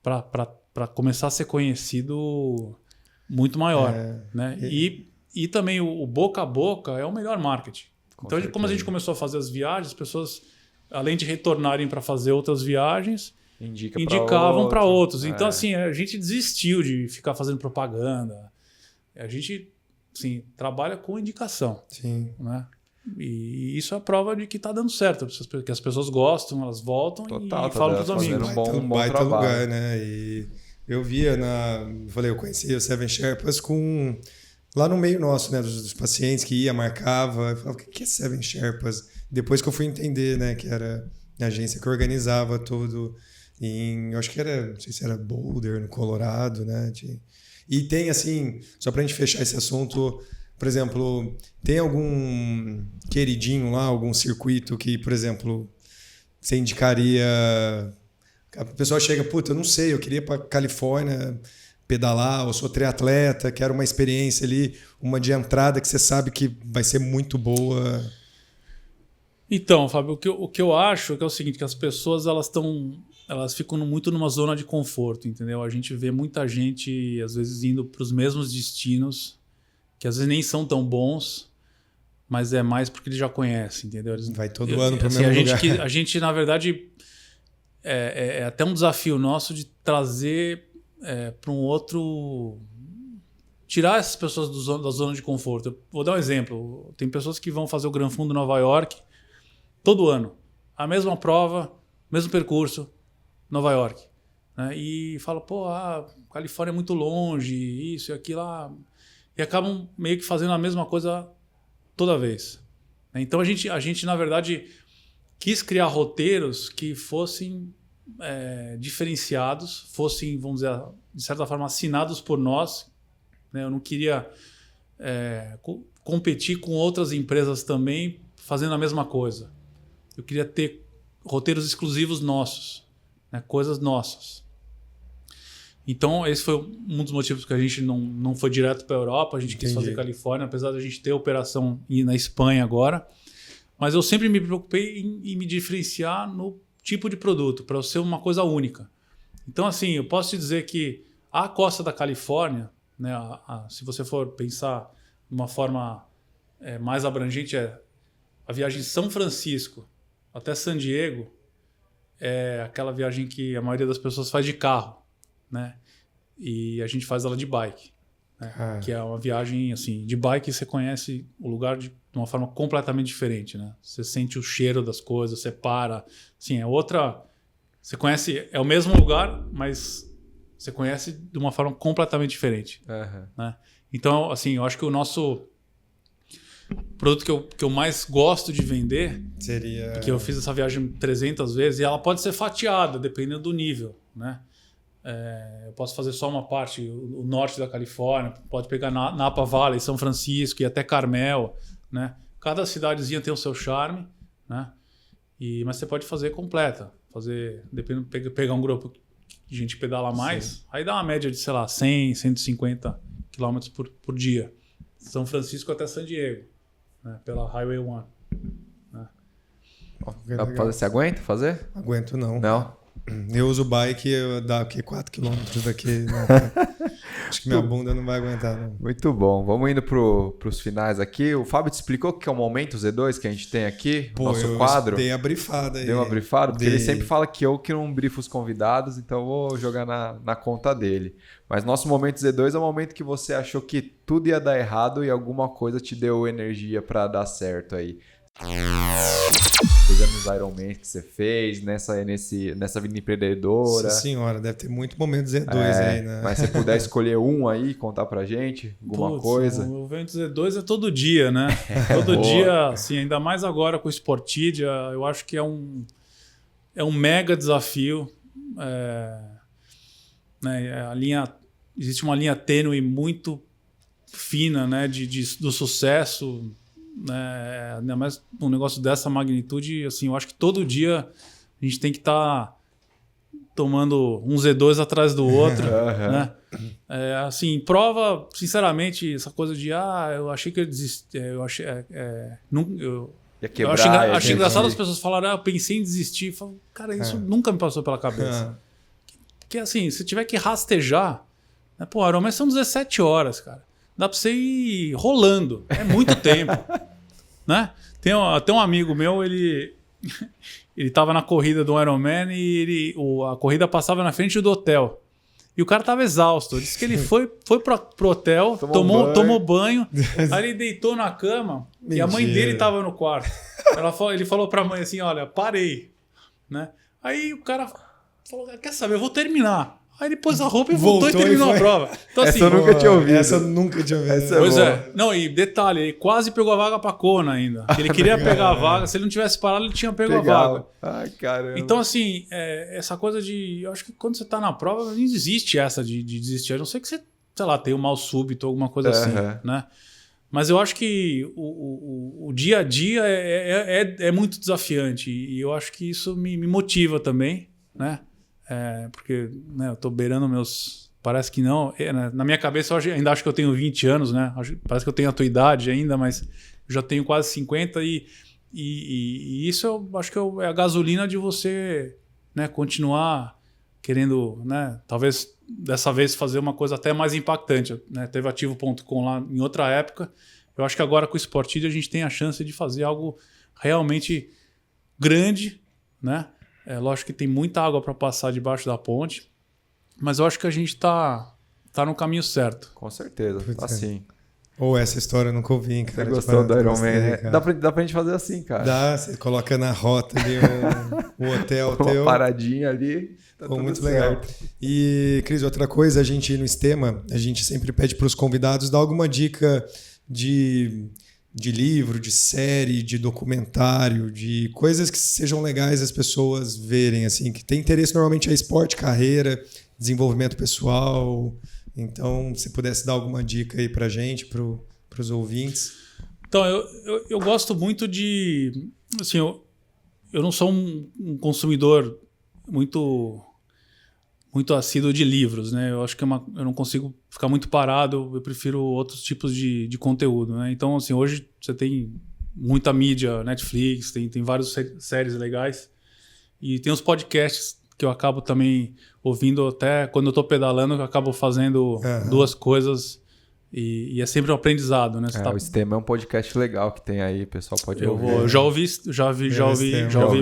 para começar a ser conhecido muito maior, né? E também o boca a boca é o melhor marketing. Então, como a gente começou a fazer as viagens, as pessoas, além de retornarem para fazer outras viagens, indicavam para outros. Então, assim, a gente desistiu de ficar fazendo propaganda. A gente, assim, trabalha com indicação. Sim. Né? E isso é a prova de que está dando certo. Que as pessoas gostam, elas voltam e falam para os amigos. Um bom trabalho. Lugar, né? E eu via eu conhecia o Seven Sherpas lá no meio nosso, né? Dos pacientes que marcava. Eu falava, o que é Seven Sherpas? Depois que eu fui entender, né? Que era a agência que organizava tudo. Eu acho que não sei se era Boulder, no Colorado, né? E tem, assim, só pra gente fechar esse assunto, por exemplo, tem algum queridinho lá, algum circuito que, por exemplo, você indicaria... A pessoa chega, puta, eu não sei, eu queria ir pra Califórnia pedalar, eu sou triatleta, quero uma experiência ali, uma de entrada que você sabe que vai ser muito boa. Então, Fábio, o que eu acho é o seguinte, que as pessoas elas ficam muito numa zona de conforto, entendeu? A gente vê muita gente, às vezes, indo para os mesmos destinos, que às vezes nem são tão bons, mas é mais porque eles já conhecem, entendeu? Vai todo ano para o mesmo lugar. A gente, na verdade, é até um desafio nosso de trazer para um outro... Tirar essas pessoas da zona de conforto. Eu vou dar um exemplo. Tem pessoas que vão fazer o Gran Fundo Nova York todo ano. A mesma prova, mesmo percurso, Nova York. Né? E fala, pô, Califórnia é muito longe, isso e aquilo lá. E acabam meio que fazendo a mesma coisa toda vez. Então a gente na verdade, quis criar roteiros que fossem diferenciados, fossem, vamos dizer, de certa forma, assinados por nós. Né? Eu não queria competir com outras empresas também fazendo a mesma coisa. Eu queria ter roteiros exclusivos nossos. Né, coisas nossas. Então, esse foi um dos motivos que a gente não foi direto para a Europa. A gente quis fazer Califórnia, apesar de a gente ter operação na Espanha agora. Mas eu sempre me preocupei em me diferenciar no tipo de produto, para eu ser uma coisa única. Então, assim, eu posso te dizer que a costa da Califórnia, né, se você for pensar de uma forma mais abrangente, a viagem de São Francisco até San Diego, é aquela viagem que a maioria das pessoas faz de carro, né? E a gente faz ela de bike, né? Que é uma viagem assim, de bike você conhece o lugar de uma forma completamente diferente, né? Você sente o cheiro das coisas, você para, assim, você conhece, é o mesmo lugar, mas você conhece de uma forma completamente diferente, né? Então, assim, eu acho que o nosso produto que eu mais gosto de vender seria... Porque eu fiz essa viagem 300 vezes e ela pode ser fatiada, dependendo do nível, né? Eu posso fazer só uma parte, o norte da Califórnia, pode pegar Napa Valley, São Francisco e até Carmel, né? Cada cidadezinha tem o seu charme, né? Mas você pode fazer completa, dependendo, pegar um grupo de gente que pedala mais, sim, aí dá uma média de, sei lá, 100, 150 quilômetros por dia. São Francisco até San Diego. Né, pela Highway 1. Né? Você aguenta fazer? Aguento não. Não? Eu uso bike, dá 4 km daqui. Né? Acho que minha bunda não vai aguentar. Não. Muito bom. Vamos indo pros finais aqui. O Fábio te explicou o que é o Momento Z2 que a gente tem aqui? Nosso quadro? Dei a brifada aí. Deu uma brifada? Porque ele sempre fala que eu que não brifo os convidados, então eu vou jogar na conta dele. Mas nosso Momento Z2 é o momento que você achou que tudo ia dar errado e alguma coisa te deu energia pra dar certo aí. Seja nos Ironman que você fez, nessa vida empreendedora. Nossa senhora, deve ter muito momento Z2 aí, né? Mas se puder escolher um aí, contar pra gente, alguma coisa. O evento Z2 é todo dia, né? Todo dia, assim, ainda mais agora com o Sportidia, eu acho que é um mega desafio. Né? Existe uma linha tênue muito fina, né? Do sucesso. Né? Ainda mais um negócio dessa magnitude, assim, eu acho que todo dia a gente tem que estar tomando um Z2 atrás do outro. Né? Assim, prova, sinceramente, essa coisa de eu achei que eu desisti, eu achei achei engraçado as pessoas falarem, eu pensei em desistir. Eu falo, cara, isso nunca me passou pela cabeça. Porque assim, se tiver que rastejar, né? Pô, Ironman são 17 horas, cara. Dá pra você ir rolando. É muito tempo. Né? Tem um amigo meu, ele tava na corrida do Ironman e a corrida passava na frente do hotel. E o cara tava exausto. Ele disse que ele foi pro hotel, tomou banho, aí ele deitou na cama. Mentira. E a mãe dele tava no quarto. Ele falou pra mãe assim, olha, parei. Né? Aí o cara falou, quer saber, eu vou terminar. Aí ele pôs a roupa e voltou e terminou a prova. Então, assim, essa eu nunca tinha ouvido. Essa eu nunca tinha ouvido. Pois é. Não, e detalhe, ele quase pegou a vaga pra Kona ainda. Ele queria pegar a vaga. Se ele não tivesse parado, ele tinha pego a vaga. Ai, caramba. Então, assim, essa coisa de... Eu acho que quando você tá na prova, não existe essa de desistir. A não ser que você, sei lá, tenha um mal súbito, alguma coisa assim, né? Mas eu acho que o dia a dia é muito desafiante. E eu acho que isso me motiva também, né? Porque né, eu tô beirando meus... Parece que não. Na minha cabeça, eu ainda acho que eu tenho 20 anos, né? Parece que eu tenho a tua idade ainda, mas eu já tenho quase 50 e isso eu acho que é a gasolina de você, né, continuar querendo, né, talvez dessa vez fazer uma coisa até mais impactante. Né? Teve Ativo.com lá em outra época. Eu acho que agora com o Sportidia a gente tem a chance de fazer algo realmente grande, né? Lógico que tem muita água para passar debaixo da ponte, mas eu acho que a gente tá no caminho certo. Com certeza, assim. Essa história eu nunca ouvi, cara. Você gostou do Ironman, né? Dá pra gente fazer assim, cara. Dá, você coloca na rota ali o hotel uma teu. Paradinha ali. Tá muito legal. E, Cris, outra coisa, a gente no Sistema, a gente sempre pede para os convidados dar alguma dica de livro, de série, de documentário, de coisas que sejam legais as pessoas verem, assim, que tem interesse normalmente é esporte, carreira, desenvolvimento pessoal. Então, se pudesse dar alguma dica aí pra gente, pros ouvintes. Então, eu gosto muito de... Assim, eu não sou um consumidor muito assíduo de livros, né? Eu acho que eu não consigo ficar muito parado, eu prefiro outros tipos de conteúdo, né? Então, assim, hoje você tem muita mídia, Netflix, tem várias séries legais e tem os podcasts que eu acabo também ouvindo até quando eu tô pedalando, eu acabo fazendo duas coisas e é sempre um aprendizado, né? O Sistema é um podcast legal que tem aí, o pessoal pode ouvir. Eu já ouvi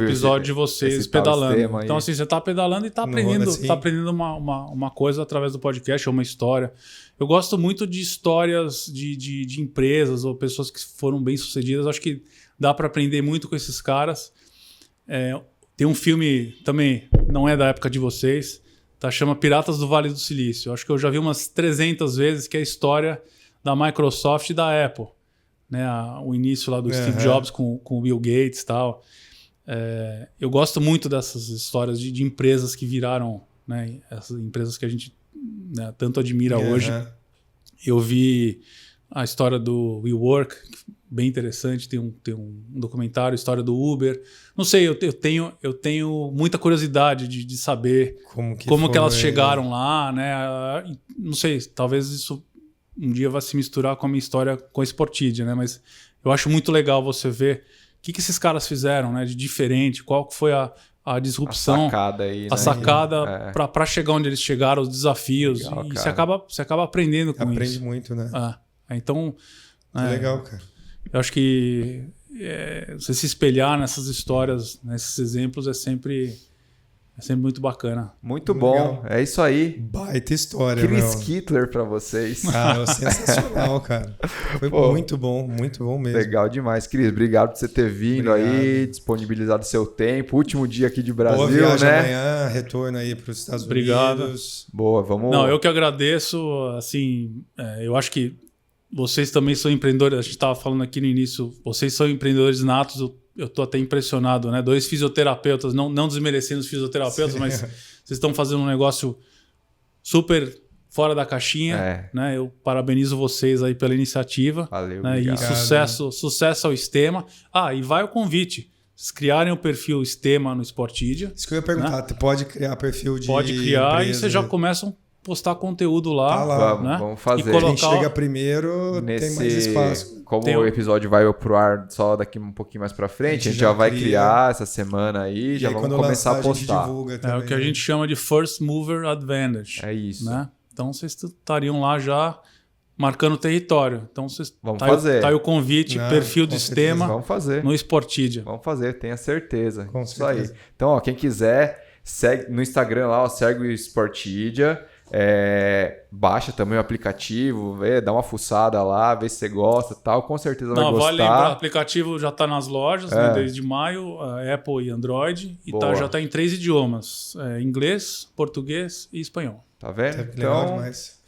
episódio de vocês pedalando. Então, assim, você tá pedalando e tá aprendendo uma coisa através do podcast, ou uma história. Eu gosto muito de histórias de empresas ou pessoas que foram bem-sucedidas. Acho que dá para aprender muito com esses caras. Tem um filme também, não é da época de vocês, chama Piratas do Vale do Silício. Acho que eu já vi umas 300 vezes, que é a história da Microsoft e da Apple. Né? O início lá do Steve Jobs com o Bill Gates e tal. Eu gosto muito dessas histórias de empresas que viraram, né? Essas empresas que a gente, né, tanto admira hoje. Eu vi a história do WeWork, bem interessante, tem um documentário, história do Uber. Não sei, eu tenho muita curiosidade de saber como que elas chegaram lá, né? Não sei, talvez isso um dia vai se misturar com a minha história com a Sportidia, né? Mas eu acho muito legal você ver que esses caras fizeram, né, de diferente, qual foi a disrupção, a sacada, aí, a sacada para chegar onde eles chegaram, os desafios. Legal, e você acaba aprendendo com isso. Aprende muito, né? Então, legal, cara. Eu acho que você se espelhar nessas histórias, nesses exemplos, é sempre muito bacana. Muito bom. Legal. É isso aí. Baita história, Chris Kittler pra vocês. Cara, sensacional, cara. Foi muito bom mesmo. Legal demais. Cris, obrigado por você ter vindo aí, disponibilizado seu tempo. Último dia aqui de Brasil, boa viagem, né? Amanhã, retorno aí para os Estados Unidos. Boa, vamos... Não, eu que agradeço. Assim, eu acho que vocês também são empreendedores. A gente estava falando aqui no início, vocês são empreendedores natos. Eu estou até impressionado, né? 2 fisioterapeutas, não desmerecendo os fisioterapeutas, mas vocês estão fazendo um negócio super fora da caixinha, né? Eu parabenizo vocês aí pela iniciativa. Valeu, né? E sucesso ao Estema. E vai o convite. Vocês criarem o perfil Estema no Sportidia. Isso que eu ia perguntar, né? Pode criar perfil de Pode criar empresa, e vocês já começam a postar conteúdo lá. Né? Vamos fazer. E quem chega primeiro tem mais espaço. Como o episódio vai pro ar só daqui um pouquinho mais pra frente, a gente já vai criar essa semana aí, já vamos começar a postar. É o que a gente chama de First Mover Advantage. É isso. Né? Então vocês estariam lá já marcando território. Então vocês fazer. Tá aí o convite, perfil do Estema vamos fazer. No Sportidia. Vamos fazer, tenha certeza. Com certeza. Isso aí. Então, quem quiser, segue no Instagram lá, segue o Sportidia. Baixa também o aplicativo, dá uma fuçada lá, vê se você gosta e tal, com certeza vai gostar. Vale lembrar, o aplicativo já está nas lojas, né, desde maio, Apple e Android, e já está em 3 idiomas, inglês, português e espanhol. Tá vendo? Então,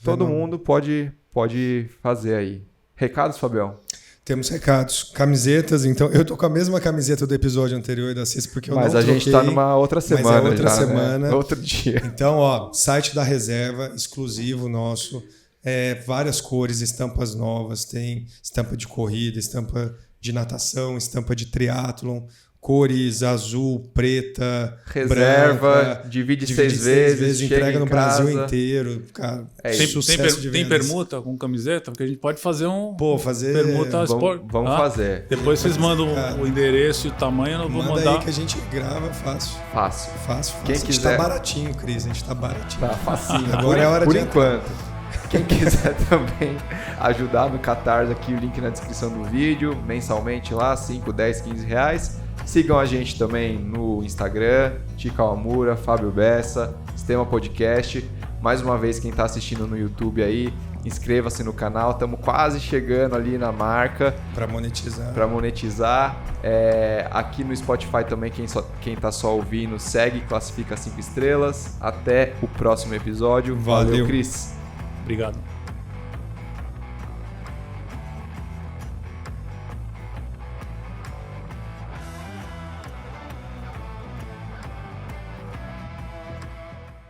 todo mundo pode fazer aí. Recados, Fabião? Temos recados. Camisetas, então. Eu tô com a mesma camiseta do episódio anterior da CIS, porque eu não troquei. Mas a gente tá numa outra semana. Mas outra semana. Né? Outro dia. Então, site da reserva, exclusivo nosso. Várias cores, estampas novas. Tem estampa de corrida, estampa de natação, estampa de triatlon. Cores azul, preta, reserva, branca, divide 6 vezes, entrega no Brasil inteiro. Cara, tem permuta com camiseta? Porque a gente pode fazer permuta esporte. Vamos fazer. Depois vocês mandam o endereço e o tamanho, eu vou mandar. Manda aí que a gente grava fácil. Quem quiser. A gente tá baratinho, Cris, a gente tá baratinho. Tá facinho. Agora é hora por enquanto. Quem quiser também ajudar no Catarse, aqui o link na descrição do vídeo, mensalmente lá, 5, 10, 15 reais. Sigam a gente também no Instagram, Tica Amura, Fábio Bessa, Estema Podcast. Mais uma vez, quem está assistindo no YouTube aí, inscreva-se no canal. Estamos quase chegando ali na marca. Para monetizar. Aqui no Spotify também, quem está só ouvindo, segue, classifica 5 estrelas. Até o próximo episódio. Valeu, Cris. Obrigado.